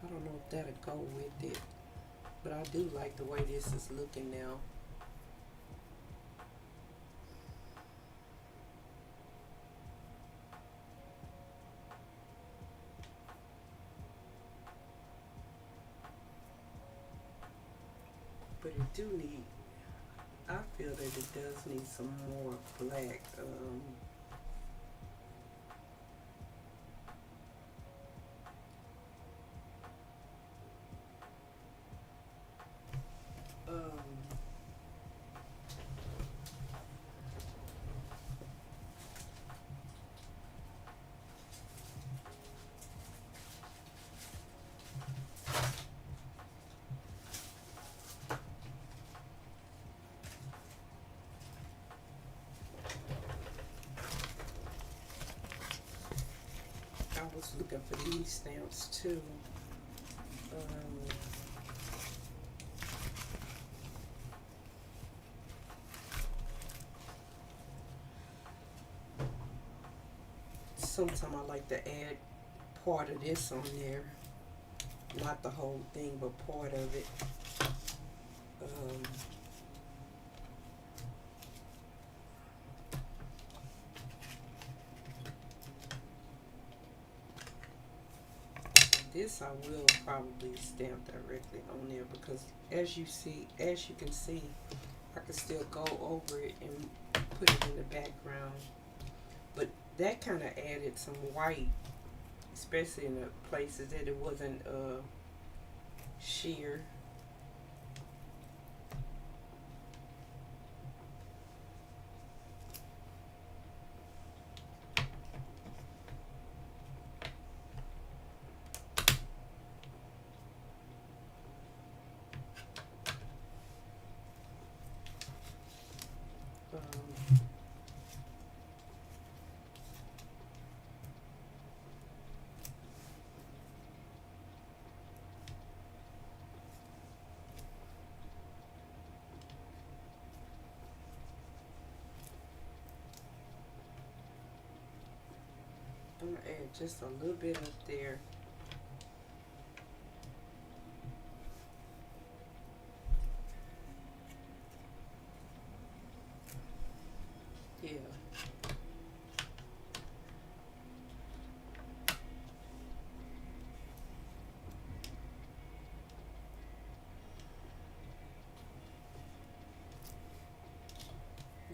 I don't know if that'll go with it, but I do like the way this is looking now. But it do need, I feel that it does need some more black. Um, I was looking for these stamps too. Um, Sometimes I like to add part of this on there, not the whole thing, but part of it. Um, this I will probably stamp directly on there, because as you can see, I can still go over it and put it in the background. But that kind of added some white, especially in the places that it wasn't sheer. Um, I'm gonna add just a little bit up there. Yeah.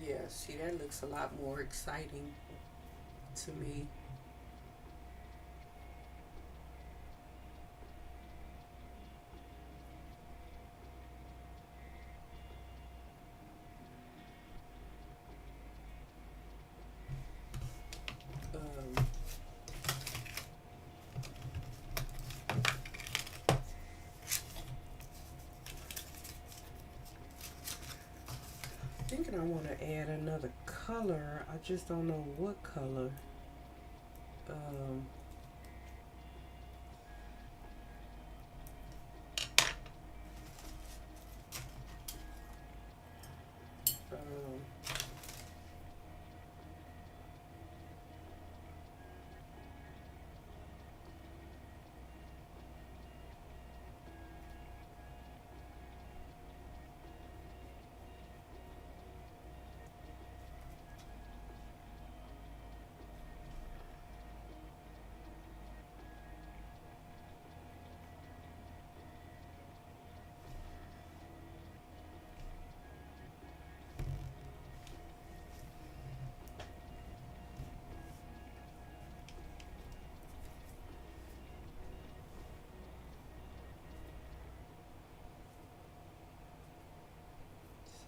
Yeah, see, that looks a lot more exciting to me. Um, Thinking I want to add another color. I just don't know what color. Um, um,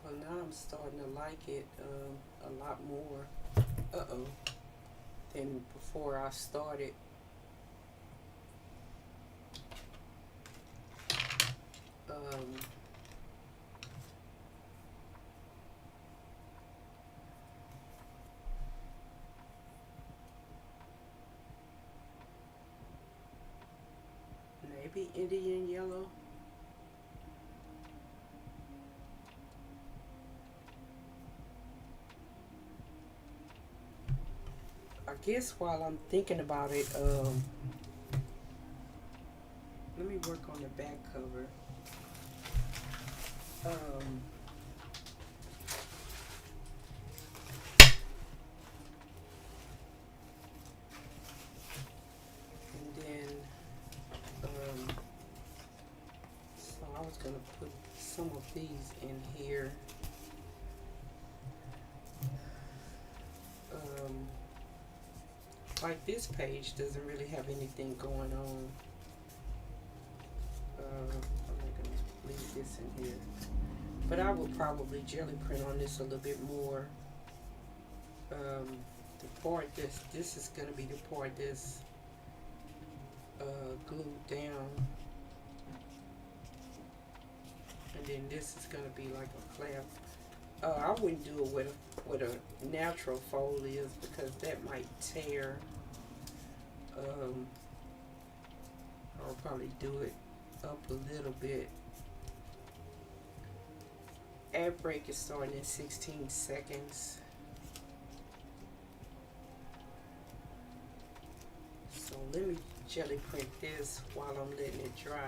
so now I'm starting to like it a lot more. Uh-oh. Than before I started. Um, Maybe Indian yellow. I guess while I'm thinking about it, let me work on the back cover. Um, and then, so I was gonna put some of these in here. Um, like this page doesn't really have anything going on. I'm not gonna leave this in here, but I will probably jelly print on this a little bit more. The part this is gonna be the part that's glued down, and then this is gonna be like a flap. I wouldn't do it with a natural fold is because that might tear. Um, I'll probably do it up a little bit. Ad break is starting in 16 seconds. So let me jelly print this while I'm letting it dry.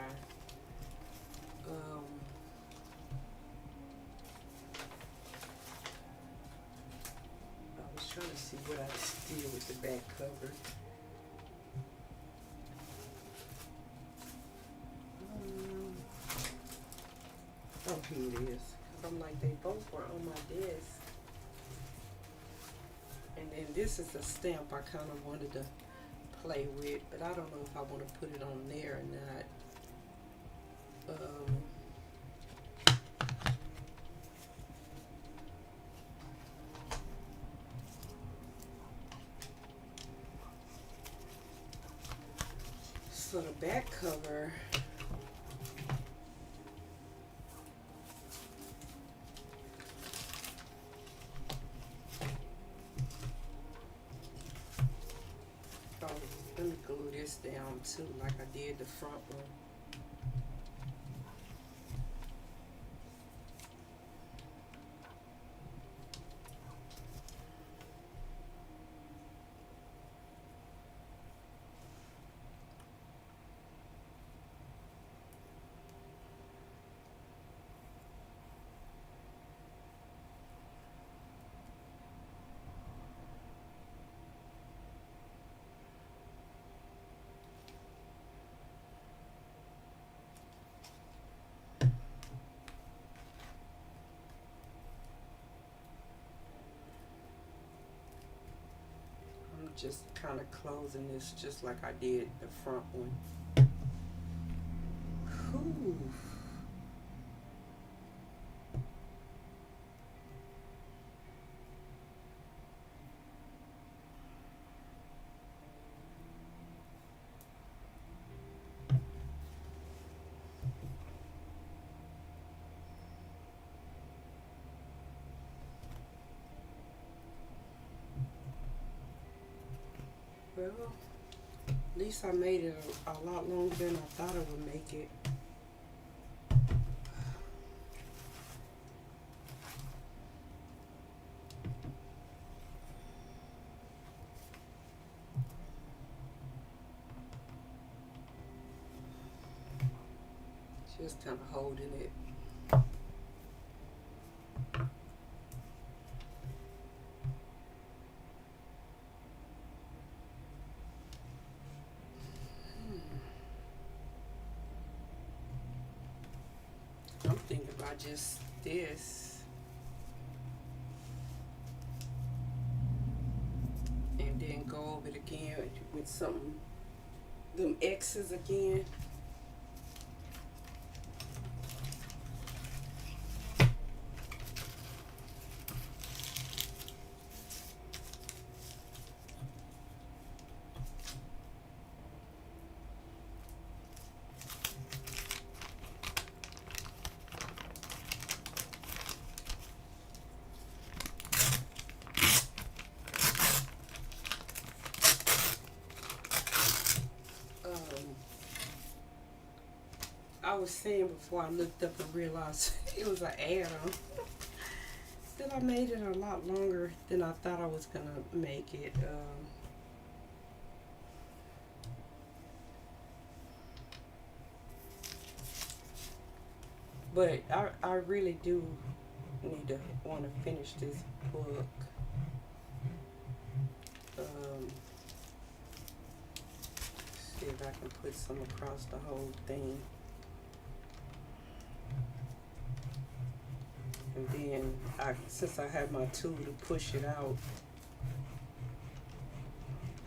I was trying to see what I did with the back cover. Oh, here it is. Cause I'm like, they both were on my desk. And then this is a stamp I kind of wanted to play with, but I don't know if I want to put it on there or not. So the back cover, oh, let me glue this down too, like I did the front one. just kind of closing this just like I did the front one. Whew. Well, at least I made it a lot longer than I thought I would make it. Just kind of holding it. I'm thinking about just this and then go over it again with some them X's again. I was saying before I looked up and realized it was an add-on that I made it a lot longer than I thought I was gonna make it. But I really do need to want to finish this book. See if I can put some across the whole thing. And then, since I have my tool to push it out,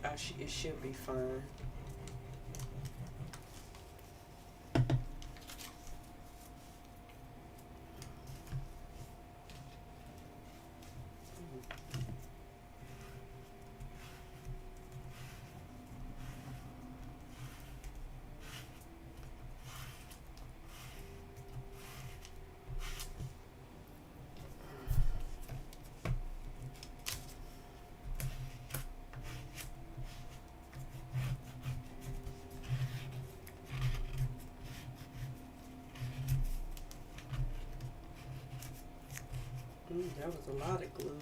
it should be fine. That was a lot of glue.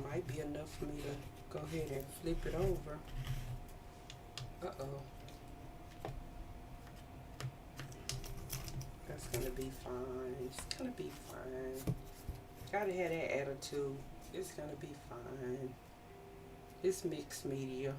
Might be enough for me to go ahead and flip it over. Uh-oh. That's gonna be fine. It's gonna be fine. Gotta have that attitude. It's gonna be fine. It's mixed media.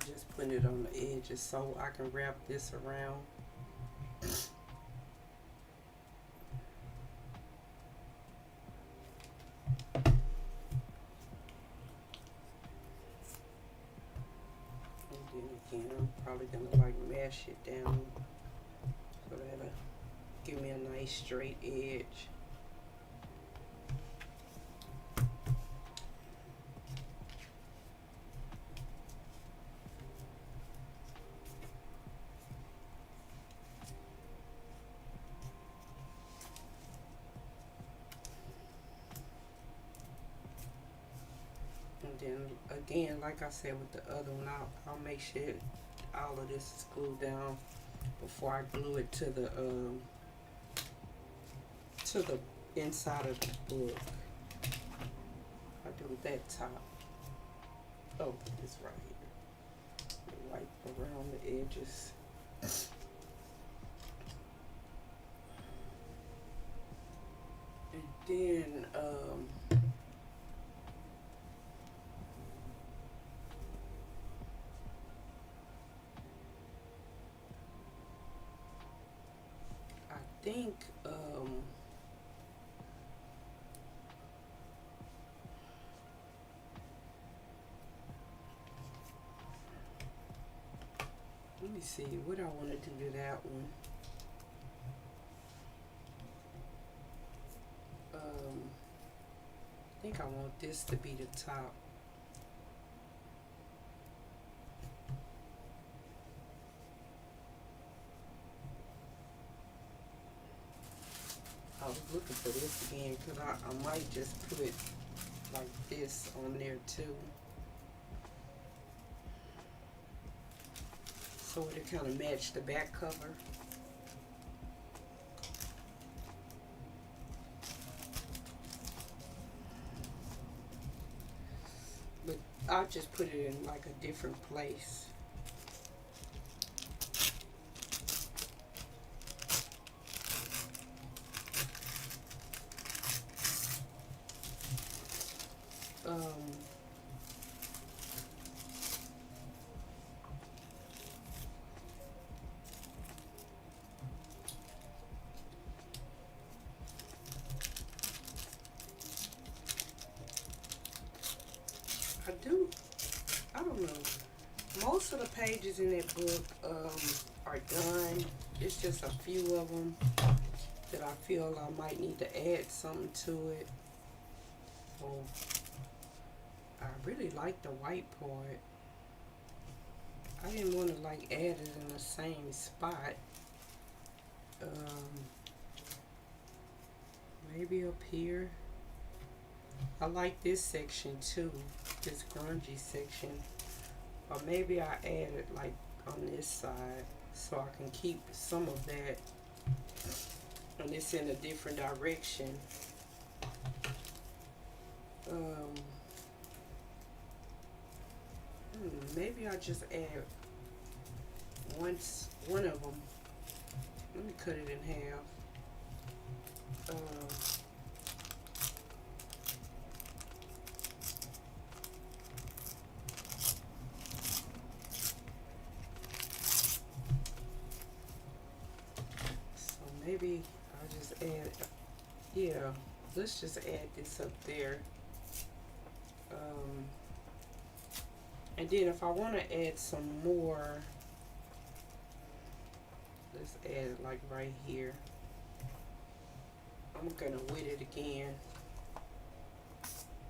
Just putting it on the edges so I can wrap this around. And then again, probably gonna like mash it down so that'll give me a nice straight edge. And then again, like I said with the other one, I'll make sure all of this is glued down before I glue it to the inside of the book. I do that top. Oh, it's right here. Wipe around the edges. And then I think let me see what I want to do to that one. I think I want this to be the top. I was looking for this again because I might just put it like this on there too. So it'll kind of match the back cover. But I'll just put it in like a different place. I don't know. Most of the pages in that book are done. It's just a few of them that I feel I might need to add something to it. So I really like the white part. I didn't want to like add it in the same spot. Maybe up here. I like this section too, this grungy section. Or maybe I add it like on this side so I can keep some of that. And it's in a different direction. Maybe I just add one of them. Let me cut it in half. Maybe I'll just add, yeah, let's just add this up there. And then if I want to add some more, let's add it like right here. I'm going to wet it again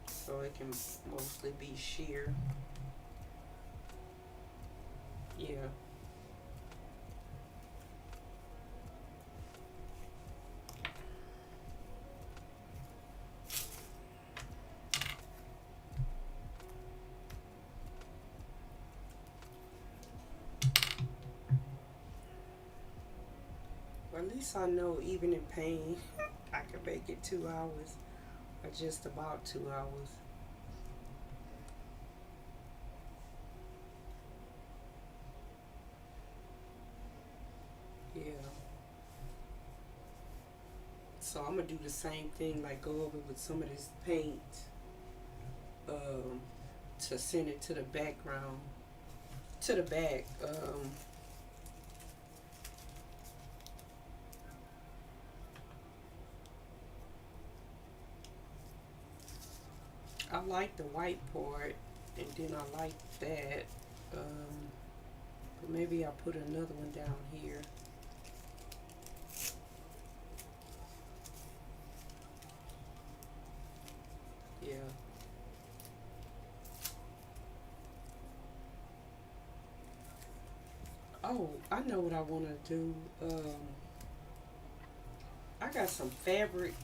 so it can mostly be sheer. Yeah. At least I know even in pain, I can make it 2 hours, or just about 2 hours. Yeah. So I'm gonna do the same thing, like go over with some of this paint, to send it to the background, to the back. I like the white part, and then I like that. But maybe I'll put another one down here. Yeah. Oh, I know what I want to do. I got some fabric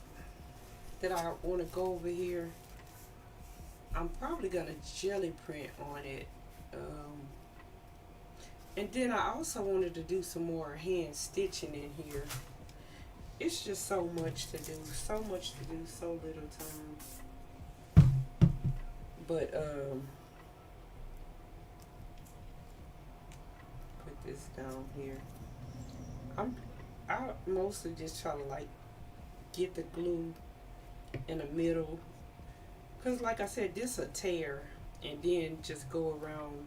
that I want to go over here. I'm probably gonna jelly print on it. And then I also wanted to do some more hand stitching in here. It's just so much to do, so much to do, so little time. But put this down here. I'm I mostly just try to like get the glue in the middle, cause like I said, this a tear, and then just go around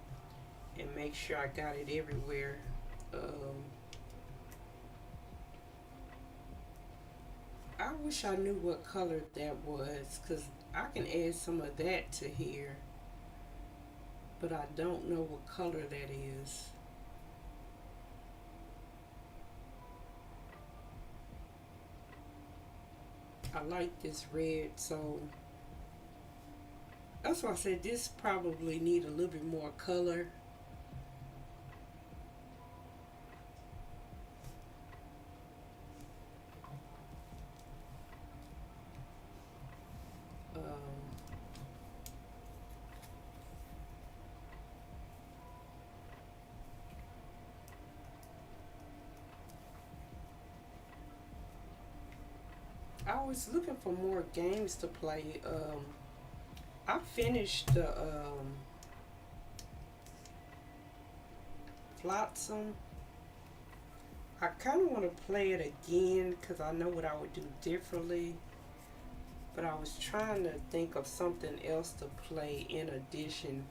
and make sure I got it everywhere. Um, I wish I knew what color that was, cause I can add some of that to here, but I don't know what color that is. I like this red, so that's why I said this probably need a little bit more color. Um, I was looking for more games to play. I finished the Flotsam. I kind of want to play it again because I know what I would do differently. But I was trying to think of something else to play in addition,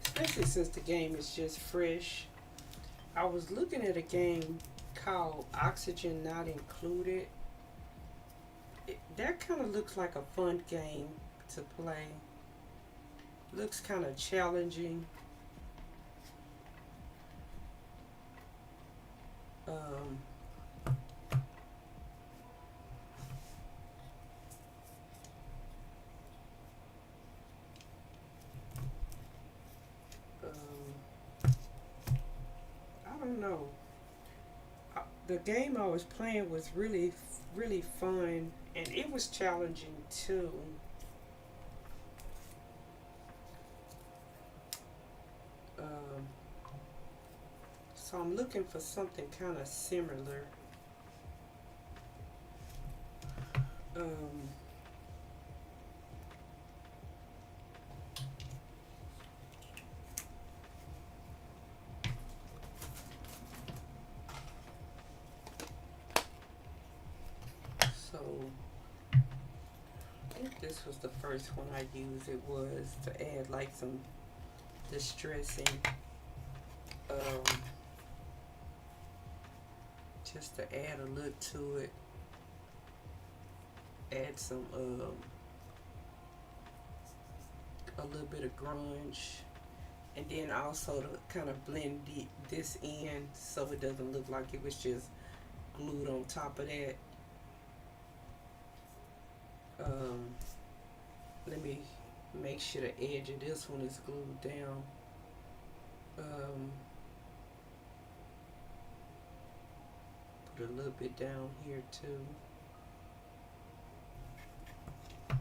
especially since the game is just fresh. I was looking at a game called Oxygen Not Included. That kind of looks like a fun game to play. Looks kind of challenging. Um, um, I don't know. The game I was playing was really, really fun, and it was challenging too. Um, so I'm looking for something kind of similar. Um, so I think this was the first one I used. It was to add like some distressing, um, just to add a little to it. Add some, a little bit of grunge, and then also to kind of blend this in so it doesn't look like it was just glued on top of that. Um, Let me make sure the edge of this one is glued down. Um, put a little bit down here too. Um,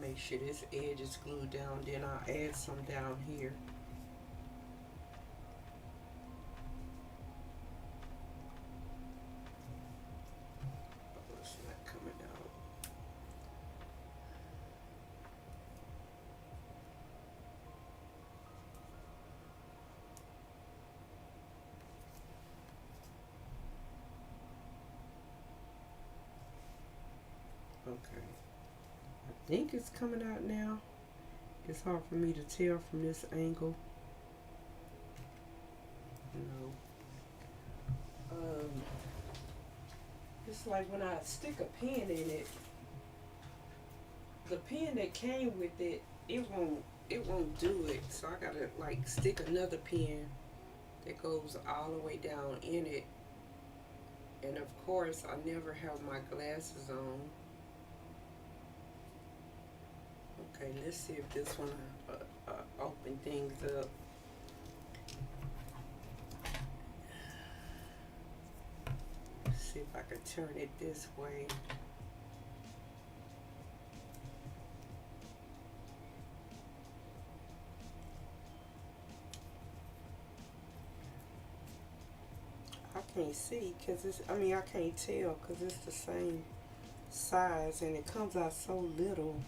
Make sure this edge is glued down, then I'll add some down here. Oh, it's not coming out. Okay. I think it's coming out now. It's hard for me to tell from this angle. No. It's like when I stick a pin in it, the pin that came with it, it won't do it. So I gotta like stick another pin that goes all the way down in it. And of course, I never have my glasses on. Okay, let's see if this one open things up. See if I can turn it this way. I can't see because I can't tell because it's the same size and it comes out so little.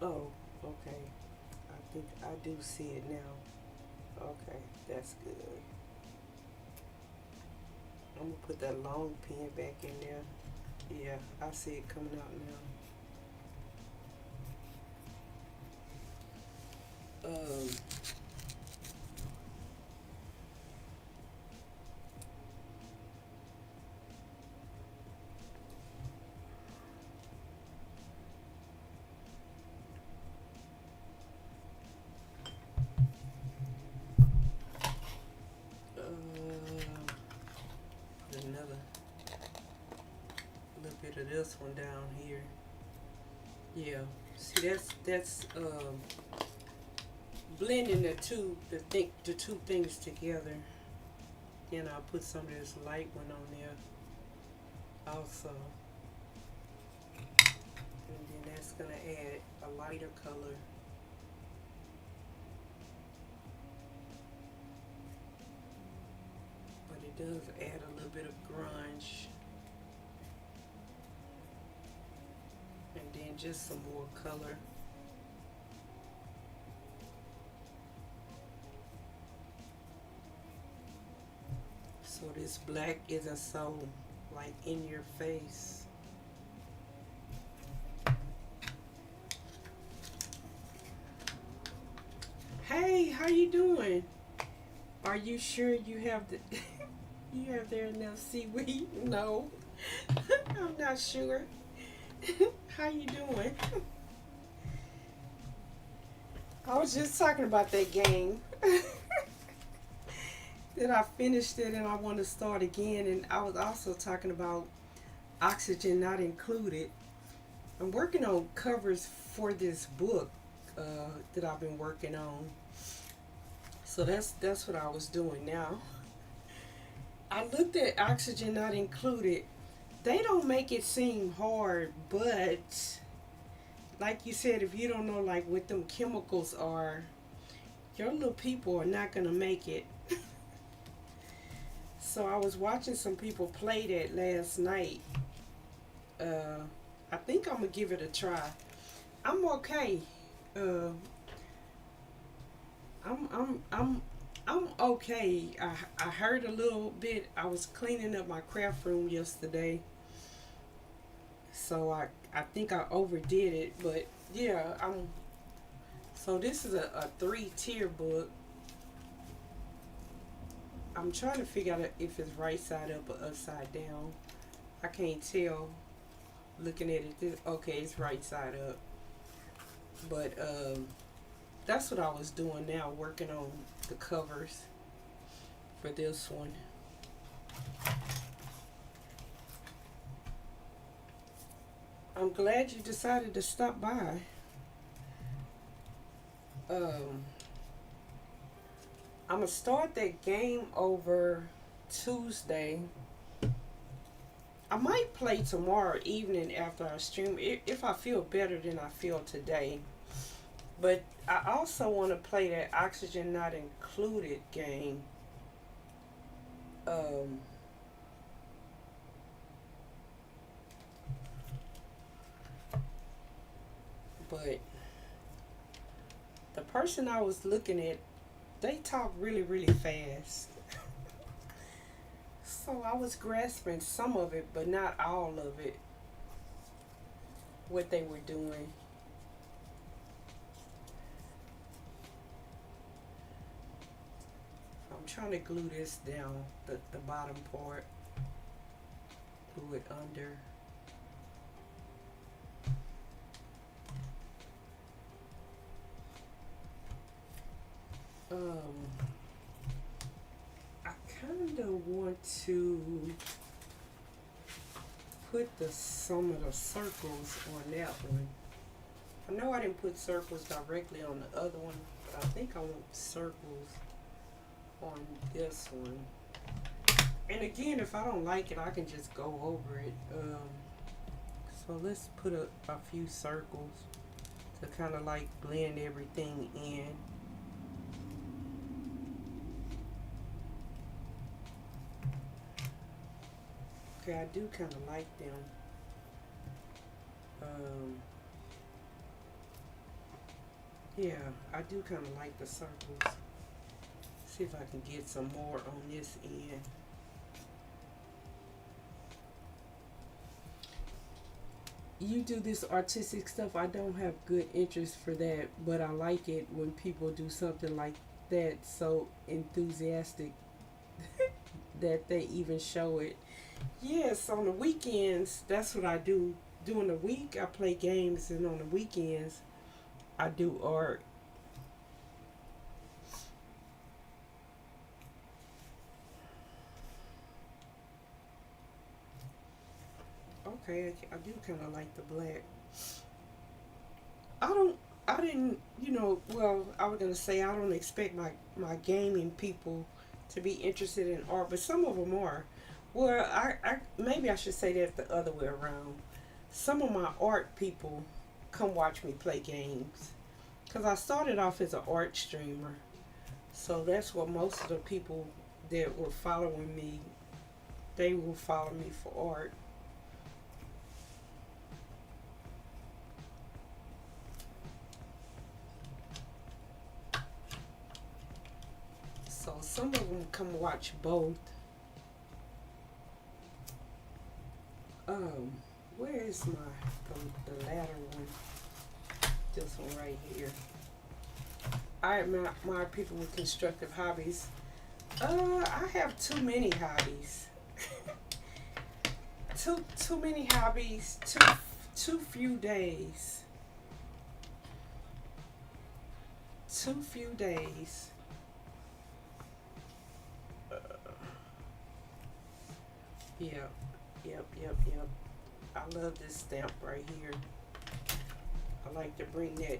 Oh, okay. I think I do see it now. Okay, that's good. I'm gonna put that long pin back in there. Yeah, I see it coming out now. Put another little bit of this one down here. Yeah, see that's blending the two things together. Then I'll put some of this light one on there also. And then that's gonna add a lighter color. But it does add a little bit of grunge. And then just some more color. So this black isn't so like in your face. Hey, how you doing? Are you sure you have the you have there enough seaweed? No. I'm not sure. How you doing? I was just talking about that game. That I finished it and I want to start again, and I was also talking about oxygen not included. I'm working on covers for this book that I've been working on. So that's what I was doing now. I looked at oxygen not included. They don't make it seem hard, but like you said, if you don't know like what them chemicals are, your little people are not gonna make it. So I was watching some people play that last night. I think I'm gonna give it a try. I'm okay. Uh, I'm okay. I heard a little bit. I was cleaning up my craft room yesterday, so I think I overdid it. But yeah, I'm. So this is a 3-tier book. I'm trying to figure out if it's right side up or upside down. I can't tell looking at it. Okay, it's right side up. But that's what I was doing now, working on the covers for this one. I'm glad you decided to stop by. I'm gonna start that game over Tuesday. I might play tomorrow evening after I stream if I feel better than I feel today. But I also want to play that oxygen not included game. But the person I was looking at, they talk really, really fast. So I was grasping some of it, but not all of it. What they were doing. trying to glue this down, the bottom part, glue it under. I kind of want to put some of the circles on that one. I know I didn't put circles directly on the other one, but I think I want circles on this one. And again, if I don't like it, I can just go over it. So let's put a few circles to kind of like blend everything in. Okay, I do kind of like them. Yeah, I do kind of like the circles. See if I can get some more on this end. You do this artistic stuff. I don't have good interest for that, but I like it when people do something like that so enthusiastic that they even show it. Yes, on the weekends, that's what I do. During the week, I play games, and on the weekends, I do art. Okay, I do kind of like the black. I didn't, well, I was going to say I don't expect my gaming people to be interested in art, but some of them are. Well, maybe I should say that the other way around. Some of my art people come watch me play games. Because I started off as an art streamer. So that's what most of the people that were following me, they will follow me for art. So some of them come watch both. Where is the latter one? This one right here. I admire people with constructive hobbies. I have too many hobbies. too many hobbies. Too few days. Too few days. Yep. I love this stamp right here. I like to bring that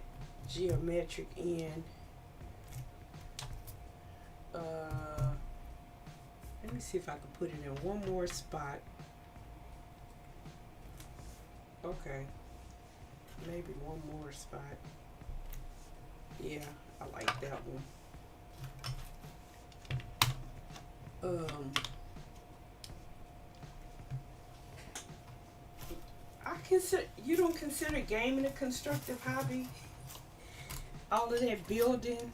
geometric in. Let me see if I can put it in one more spot. Okay. Maybe one more spot. Yeah, I like that one. You don't consider gaming a constructive hobby? All of that building.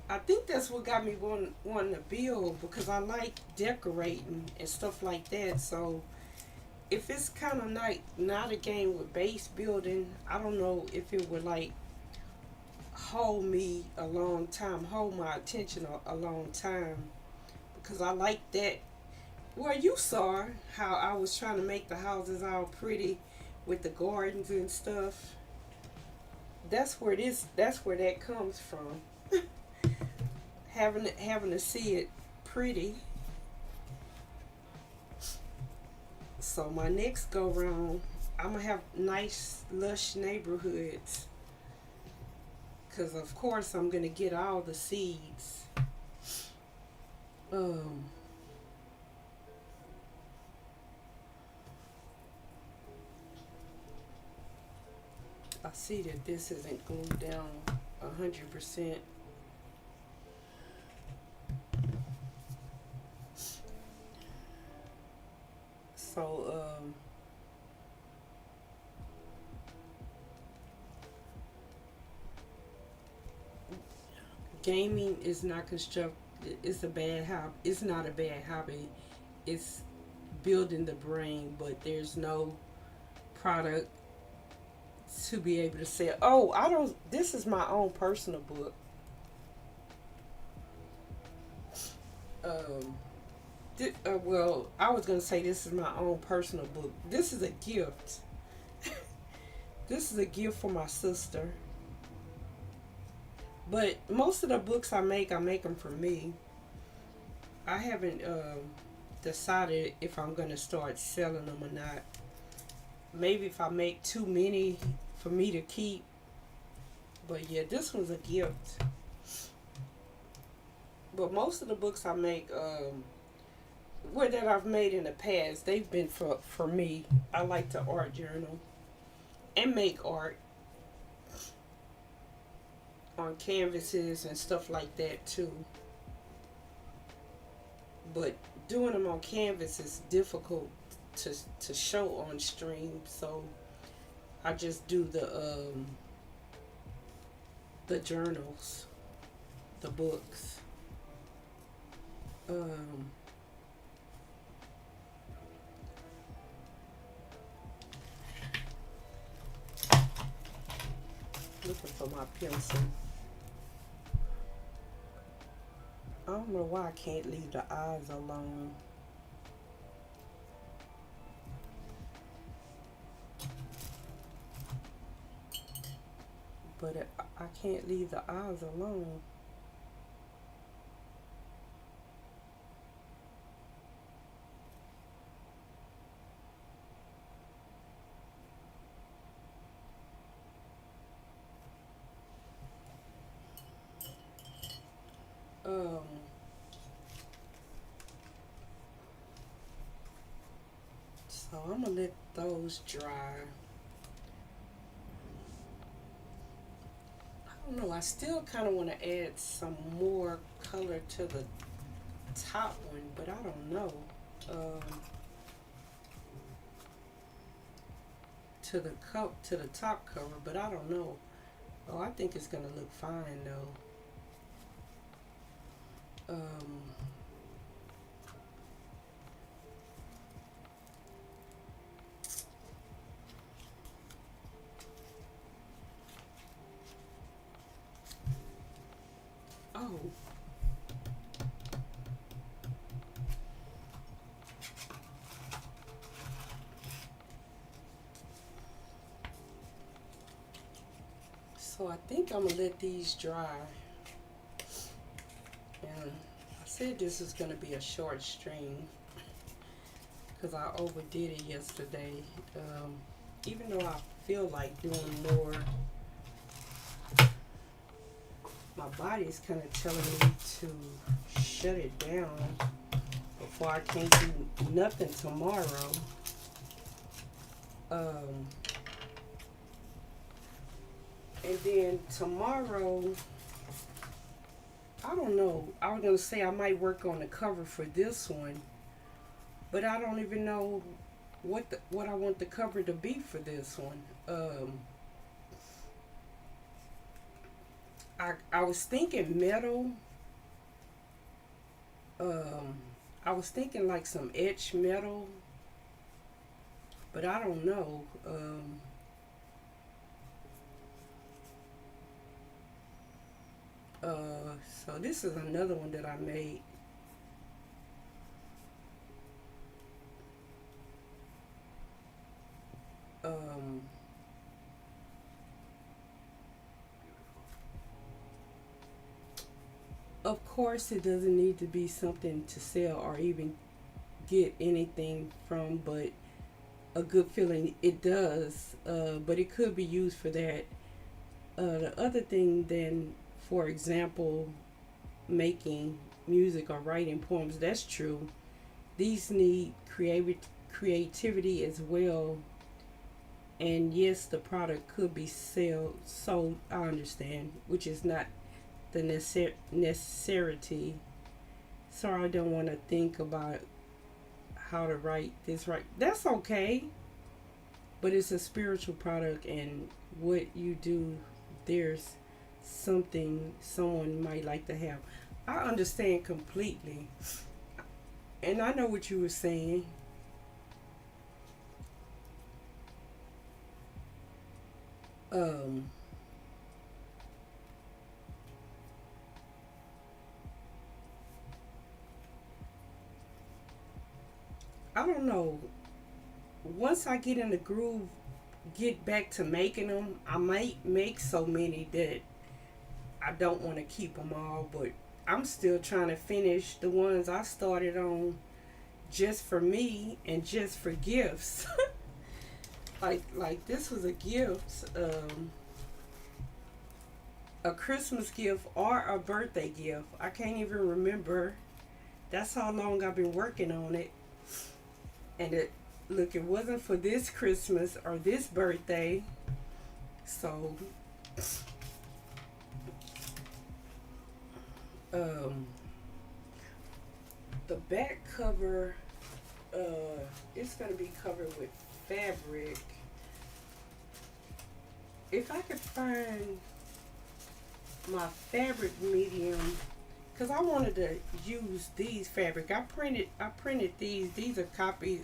I think that's what got me wanting to build, because I like decorating and stuff like that. So if it's kind of not a game with base building, I don't know if it would like hold me a long time, hold my attention a long time, because I like that. Well, you saw how I was trying to make the houses all pretty with the gardens and stuff. That's where that comes from. having to see it pretty. So my next go round, I'm gonna have nice lush neighborhoods, cause of course I'm gonna get all the seeds. I see that this isn't glued down 100%. So, gaming is not constructive. It's a bad hobby. It's not a bad hobby. It's building the brain, but there's no product to be able to say, oh, I don't, this is my own personal book. Um, well, I was gonna say this is my own personal book. This is a gift. This is a gift for my sister. But most of the books I make them for me. I haven't decided if I'm gonna start selling them or not. Maybe if I make too many for me to keep. But yeah, this one's a gift. But most of the books I make, that I've made in the past, they've been for me. I like to art journal and make art on canvases and stuff like that too. But doing them on canvas is difficult to show on stream, so I just do the journals, the books. Um, Looking for my pencil. I don't know why I can't leave the eyes alone. But I can't leave the eyes alone. Um, so I'm gonna let those dry. I don't know. I still kind of want to add some more color to the top one, but I don't know. To the top cover, but I don't know. Oh, I think it's gonna look fine though. Oh, so I think I'm gonna let these dry. And I said this is gonna be a short stream because I overdid it yesterday. Even though I feel like doing more, my body's kind of telling me to shut it down before I can't do nothing tomorrow. And then tomorrow, I don't know. I was gonna say I might work on the cover for this one, but I don't even know what I want the cover to be for this one. I was thinking metal. I was thinking like some etched metal, but I don't know. So this is another one that I made. Um, of course, it doesn't need to be something to sell or even get anything from, but a good feeling it does. But it could be used for that. The other thing, then, for example, making music or writing poems, that's true. These need creativity as well. And yes, the product could be sold, I understand, which is not the necessity. So I don't want to think about how to write this right. That's okay, but it's a spiritual product, and what you do, there's something someone might like to have. I understand completely, and I know what you were saying. Um, I don't know. Once I get in the groove, get back to making them, I might make so many that I don't want to keep them all, but I'm still trying to finish the ones I started on just for me and just for gifts. Like this was a gift, a Christmas gift or a birthday gift. I can't even remember. That's how long I've been working on it. And it look, it wasn't for this Christmas or this birthday. So um the back cover, it's gonna be covered with fabric. If I could find my fabric medium, because I wanted to use these fabric. I printed these. These are copies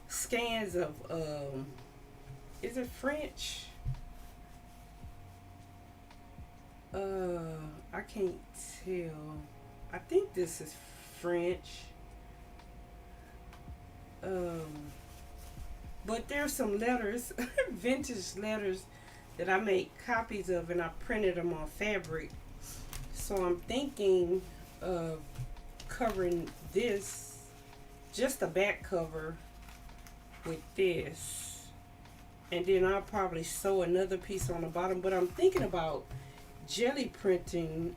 scans of is it French? I can't tell. I think this is French. Um but there's some letters, vintage letters that I made copies of and I printed them on fabric. So I'm thinking of covering this, just the back cover with this. And then I'll probably sew another piece on the bottom. But I'm thinking about jelly printing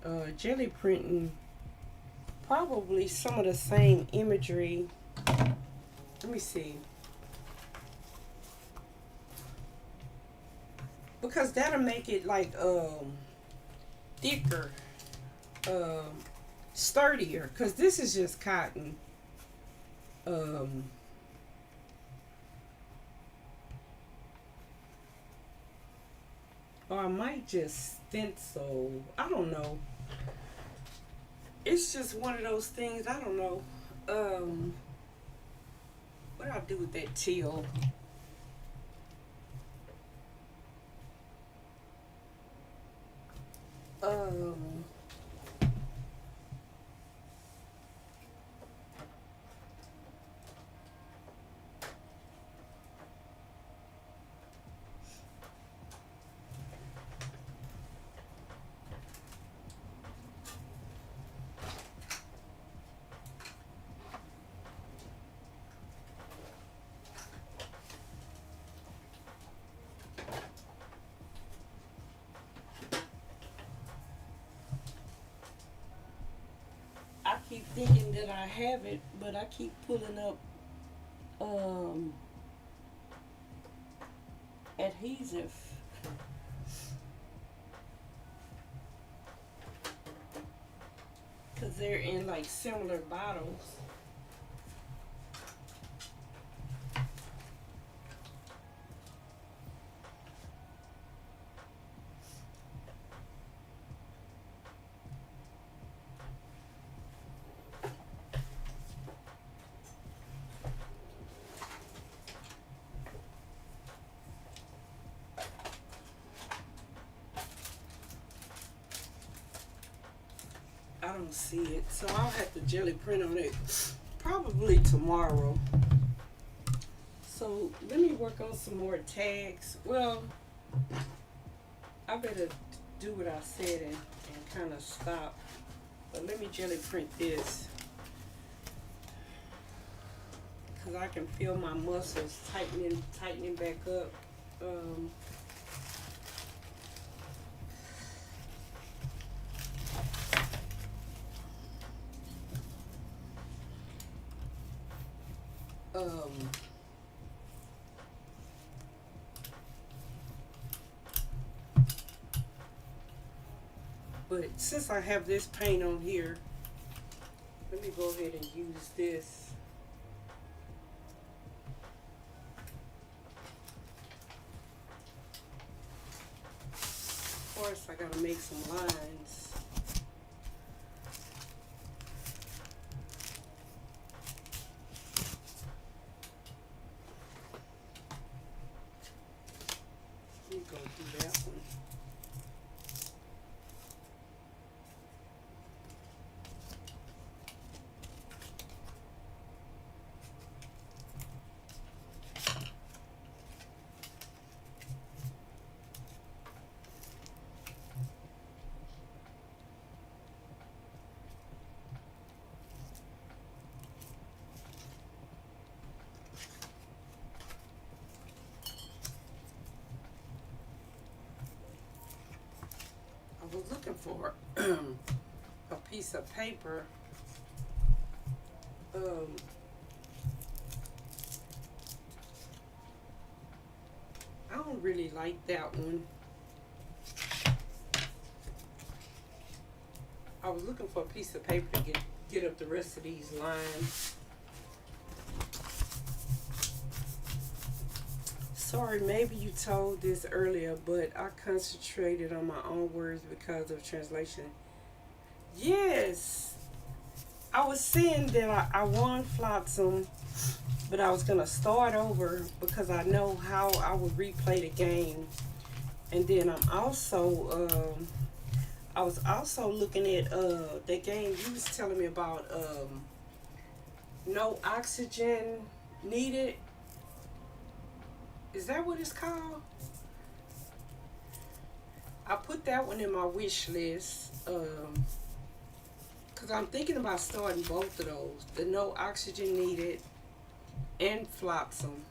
probably some of the same imagery. Let me see. Because that'll make it like thicker, um sturdier, because this is just cotton. um or I might just stencil, I don't know. It's just one of those things, I don't know. What do I do with that teal? um I keep thinking that I have it, but I keep pulling up um adhesive, because they're in like similar bottles. I don't see it, so I'll have to jelly print on it probably tomorrow. So let me work on some more tags. Well, I better do what I said and kind of stop. But let me jelly print this because I can feel my muscles tightening back up. Um, um, but since I have this paint on here, let me go ahead and use this. Of course, I gotta make some lines. Let me go do that one. for a piece of paper. Um, I don't really like that one. I was looking for a piece of paper to get up the rest of these lines. Sorry, maybe you told this earlier, but I concentrated on my own words because of translation. Yes, I was saying that I won Flotsam, but I was gonna start over because I know how I would replay the game. And then I was also looking at that game you was telling me about, no oxygen needed. Is that what it's called? I put that one in my wish list. Cause I'm thinking about starting both of those. The no oxygen needed and Flotsam.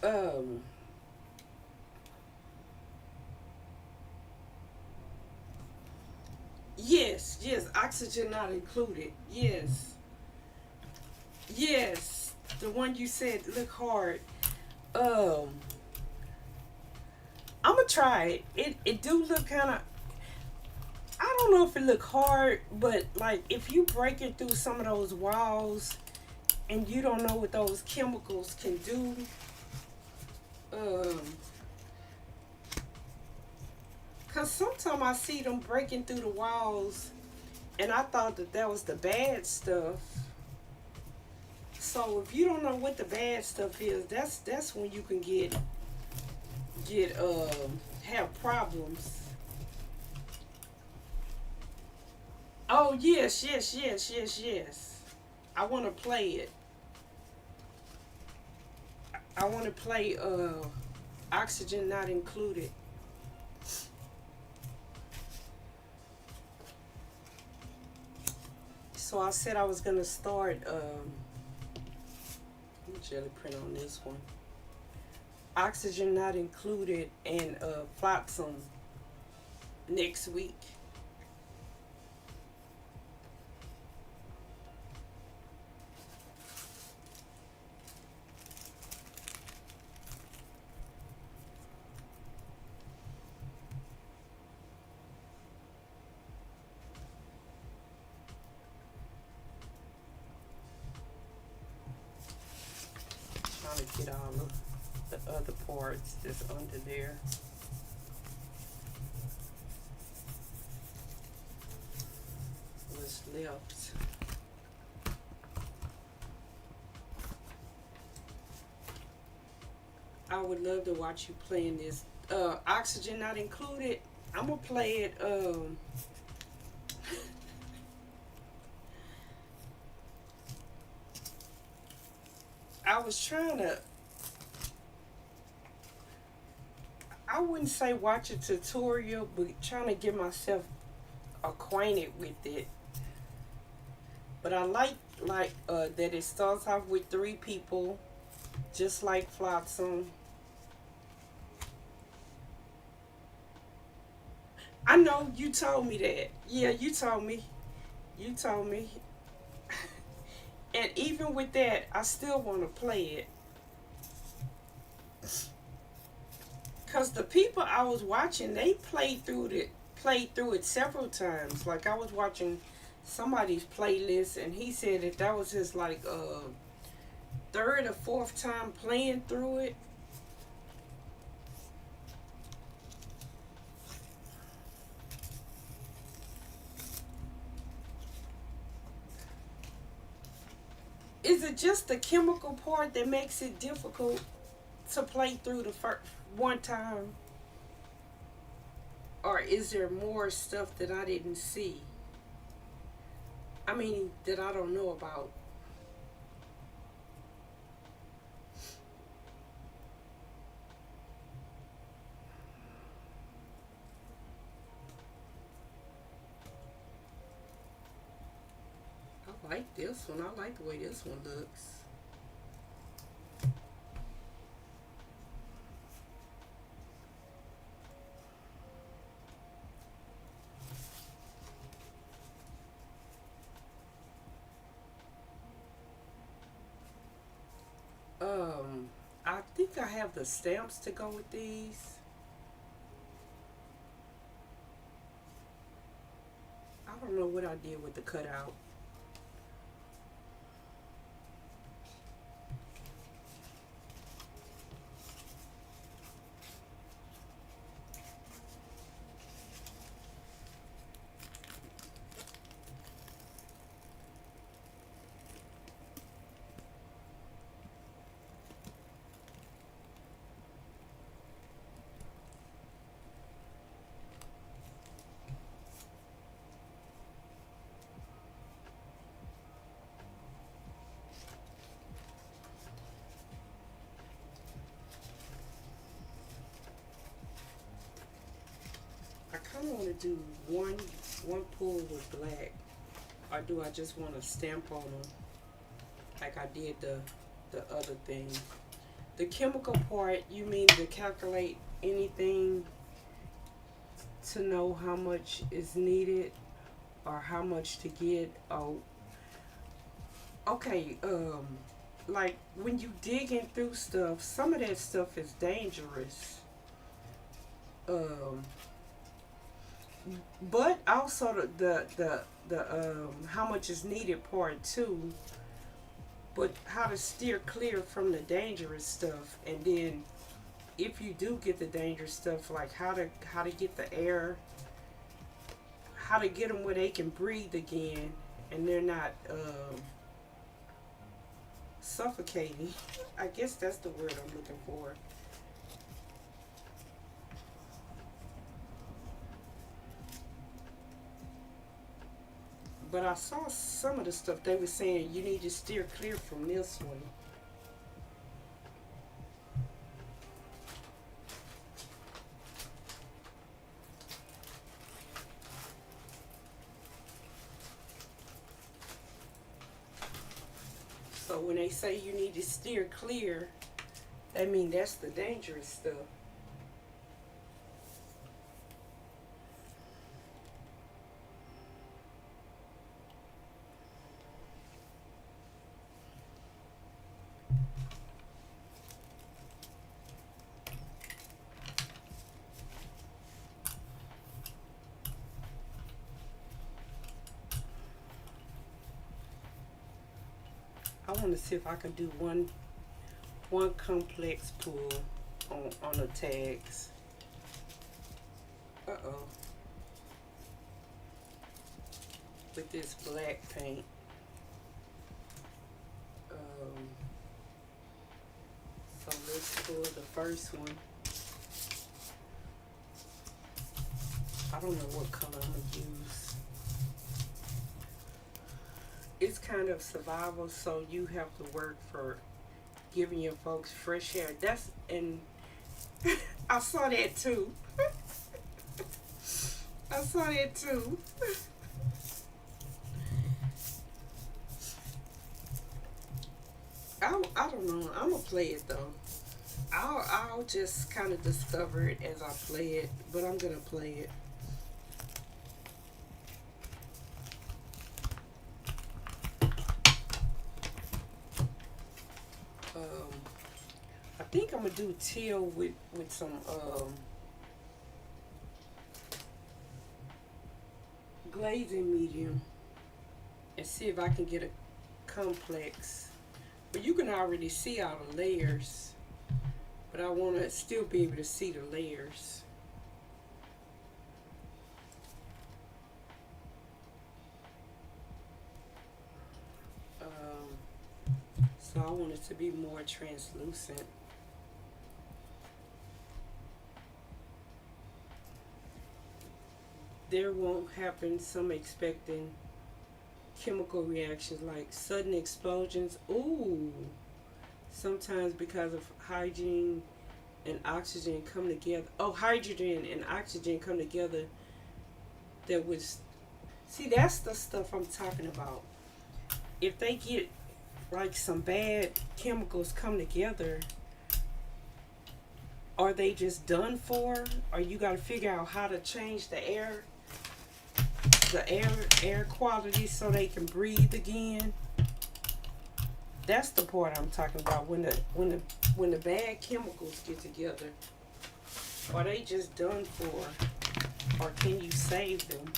Um, yes, oxygen not included. Yes, the one you said look hard. Um, I'm gonna try it. It do look kind of. I don't know if it look hard, but like if you break it through some of those walls and you don't know what those chemicals can do, um, cause sometimes I see them breaking through the walls, and I thought that that was the bad stuff. So if you don't know what the bad stuff is, that's when you can get have problems. Oh yes. I want to play it. I want to play oxygen not included. So I said I was gonna start jelly print on this one. Oxygen not included and flotsam next week. Trying to get all of the other parts that's under there. What's left? I would love to watch you playing this. Oxygen not included. I'm gonna play it. I was trying to. I wouldn't say watch a tutorial, but trying to get myself acquainted with it. But I like that it starts off with 3 people, just like Flotsam. I know you told me that. Yeah, you told me. You told me. And even with that, I still want to play it. Cause the people I was watching, they played through it several times. Like I was watching somebody's playlist, and he said that was his like third or fourth time playing through it. Is it just the chemical part that makes it difficult to play through the first one time, or is there more stuff that I didn't see? I mean, that I don't know about. like this one. I like the way this one looks. Um, I think I have the stamps to go with these. I don't know what I did with the cutout. I kind of want to do one pull with black, or do I just want to stamp on them like I did the other thing? The chemical part, you mean to calculate anything to know how much is needed or how much to get? Oh, okay. Like when you digging through stuff, some of that stuff is dangerous. Um, but also the how much is needed part too. But how to steer clear from the dangerous stuff, and then if you do get the dangerous stuff, like how to get the air, how to get them where they can breathe again, and they're not suffocating. I guess that's the word I'm looking for. But I saw some of the stuff they were saying you need to steer clear from this one. So when they say you need to steer clear, that means that's the dangerous stuff. I want to see if I can do one complex pull on the tags. Uh oh. With this black paint. Um, so let's pull the first one. I don't know what color I'm gonna use. It's kind of survival, so you have to work for giving your folks fresh air. That's and I saw that too. I saw that too. I don't know. I'm gonna play it though. I'll just kind of discover it as I play it, but I'm gonna play it. Um, I think I'm gonna do teal with some glazing medium and see if I can get a complex. But you can already see all the layers, but I want to still be able to see the layers. So I want it to be more translucent. There won't happen some expecting chemical reactions like sudden explosions. Ooh, sometimes because of hygiene and oxygen come together. Oh, hydrogen and oxygen come together. That was, see, that's the stuff I'm talking about. if they get like some bad chemicals come together, are they just done for? Or you got to figure out how to change the air quality so they can breathe again. That's the part I'm talking about. When the bad chemicals get together, are they just done for, or can you save them?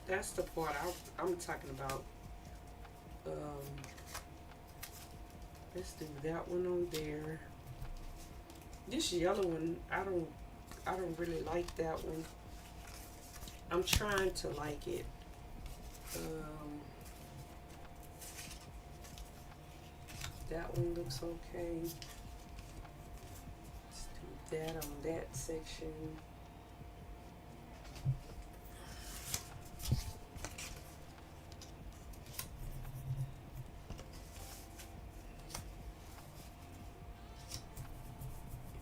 That's the part I'm talking about. Um, let's do that one on there. This yellow one, I don't really like that one. I'm trying to like it. Um, that one looks okay. Let's do that on that section.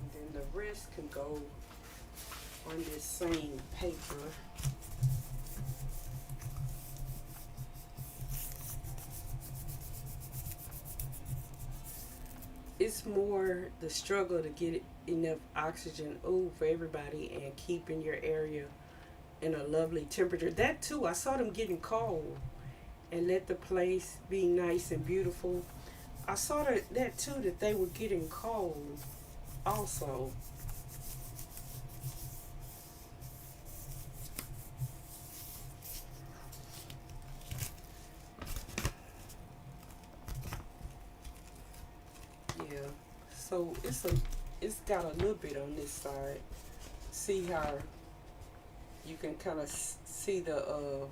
And then the rest can go on this same paper. It's more the struggle to get enough oxygen for everybody and keeping your area in a lovely temperature. That too, I saw them getting cold and let the place be nice and beautiful. I saw that too, that they were getting cold also. Yeah. So it's got a little bit on this side. See how you can kind of see the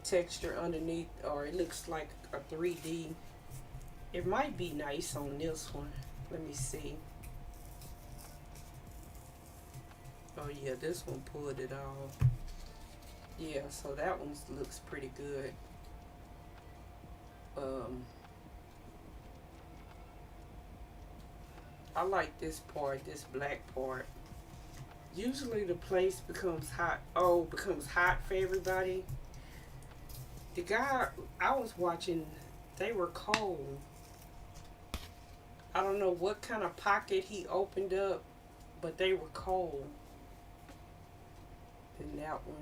texture underneath, or it looks like a 3D. It might be nice on this one. Let me see. Oh yeah, this one pulled it off. Yeah, so that one looks pretty good. Um, I like this part, this black part. Usually the place becomes hot. Oh, becomes hot for everybody. The guy I was watching, they were cold. I don't know what kind of pocket he opened up, but they were cold. And that one.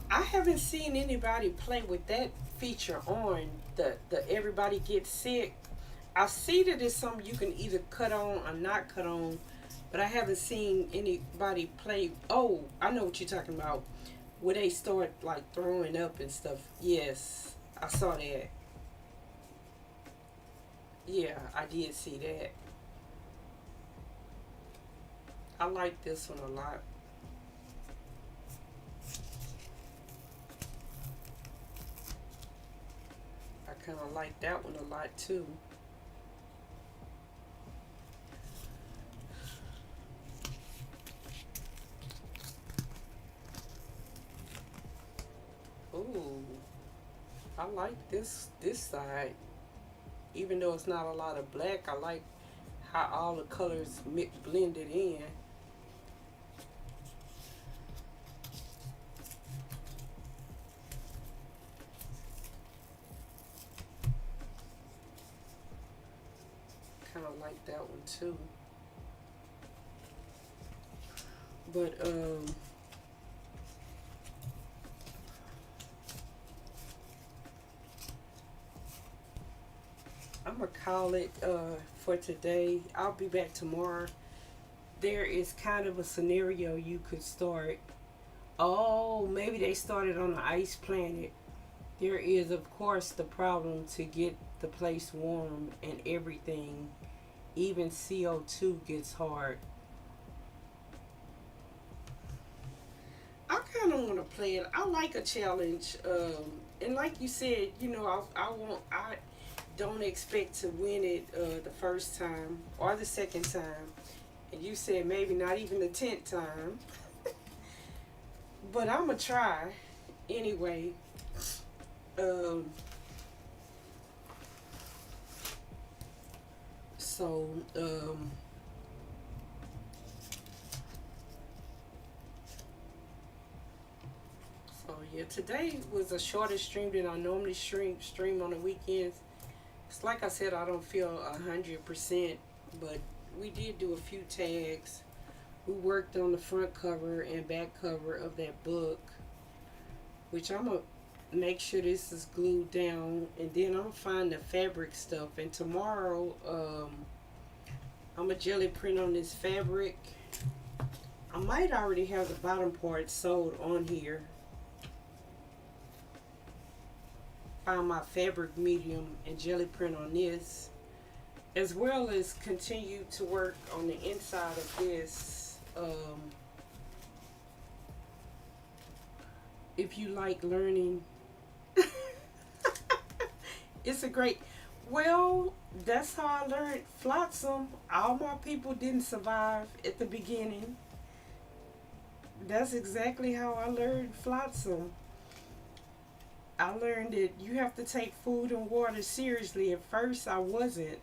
I haven't seen anybody play with that feature on the everybody gets sick. I see that it's something you can either cut on or not cut on, but I haven't seen anybody play. Oh, I know what you're talking about. Where they start like throwing up and stuff. Yes, I saw that. Yeah, I did see that. I like this one a lot. I kind of like that one a lot too. Ooh, I like this side. Even though it's not a lot of black, I like how all the colors blended in. Kind of like that one too. But I'm gonna call it for today. I'll be back tomorrow. There is kind of a scenario you could start. Oh, maybe they started on an ice planet. There is, of course, the problem to get the place warm and everything. Even CO2 gets hard. I kind of want to play it. I like a challenge, and like you said, I don't expect to win it the first time or the second time, and you said maybe not even the 10th time. But I'm gonna try. Anyway, um, so so yeah, today was a shorter stream than I normally stream on the weekends. It's like I said, I don't feel 100%, but we did do a few tags. We worked on the front cover and back cover of that book, which I'm gonna make sure this is glued down, and then I'm gonna find the fabric stuff. And tomorrow, I'm a jelly print on this fabric. I might already have the bottom part sewed on here. Find my fabric medium and jelly print on this, as well as continue to work on the inside of this. If you like learning, it's a great. Well, that's how I learned flotsam. All my people didn't survive at the beginning. That's exactly how I learned flotsam. I learned that you have to take food and water seriously. At first, I wasn't.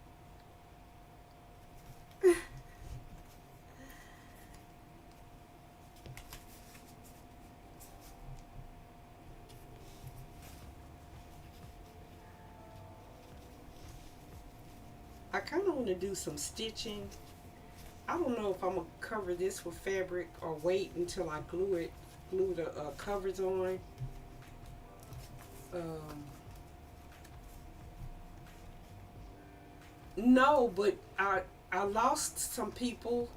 I kind of want to do some stitching. I don't know if I'm gonna cover this with fabric or wait until I glue the covers on. Um, no, but I lost some people.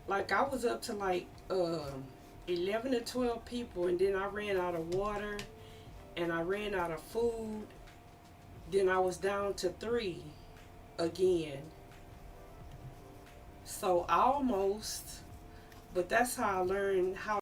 Like I was up to like 11 or 12 people, and then I ran out of water, and I ran out of food. Then I was down to three again. So almost, but that's how I learned how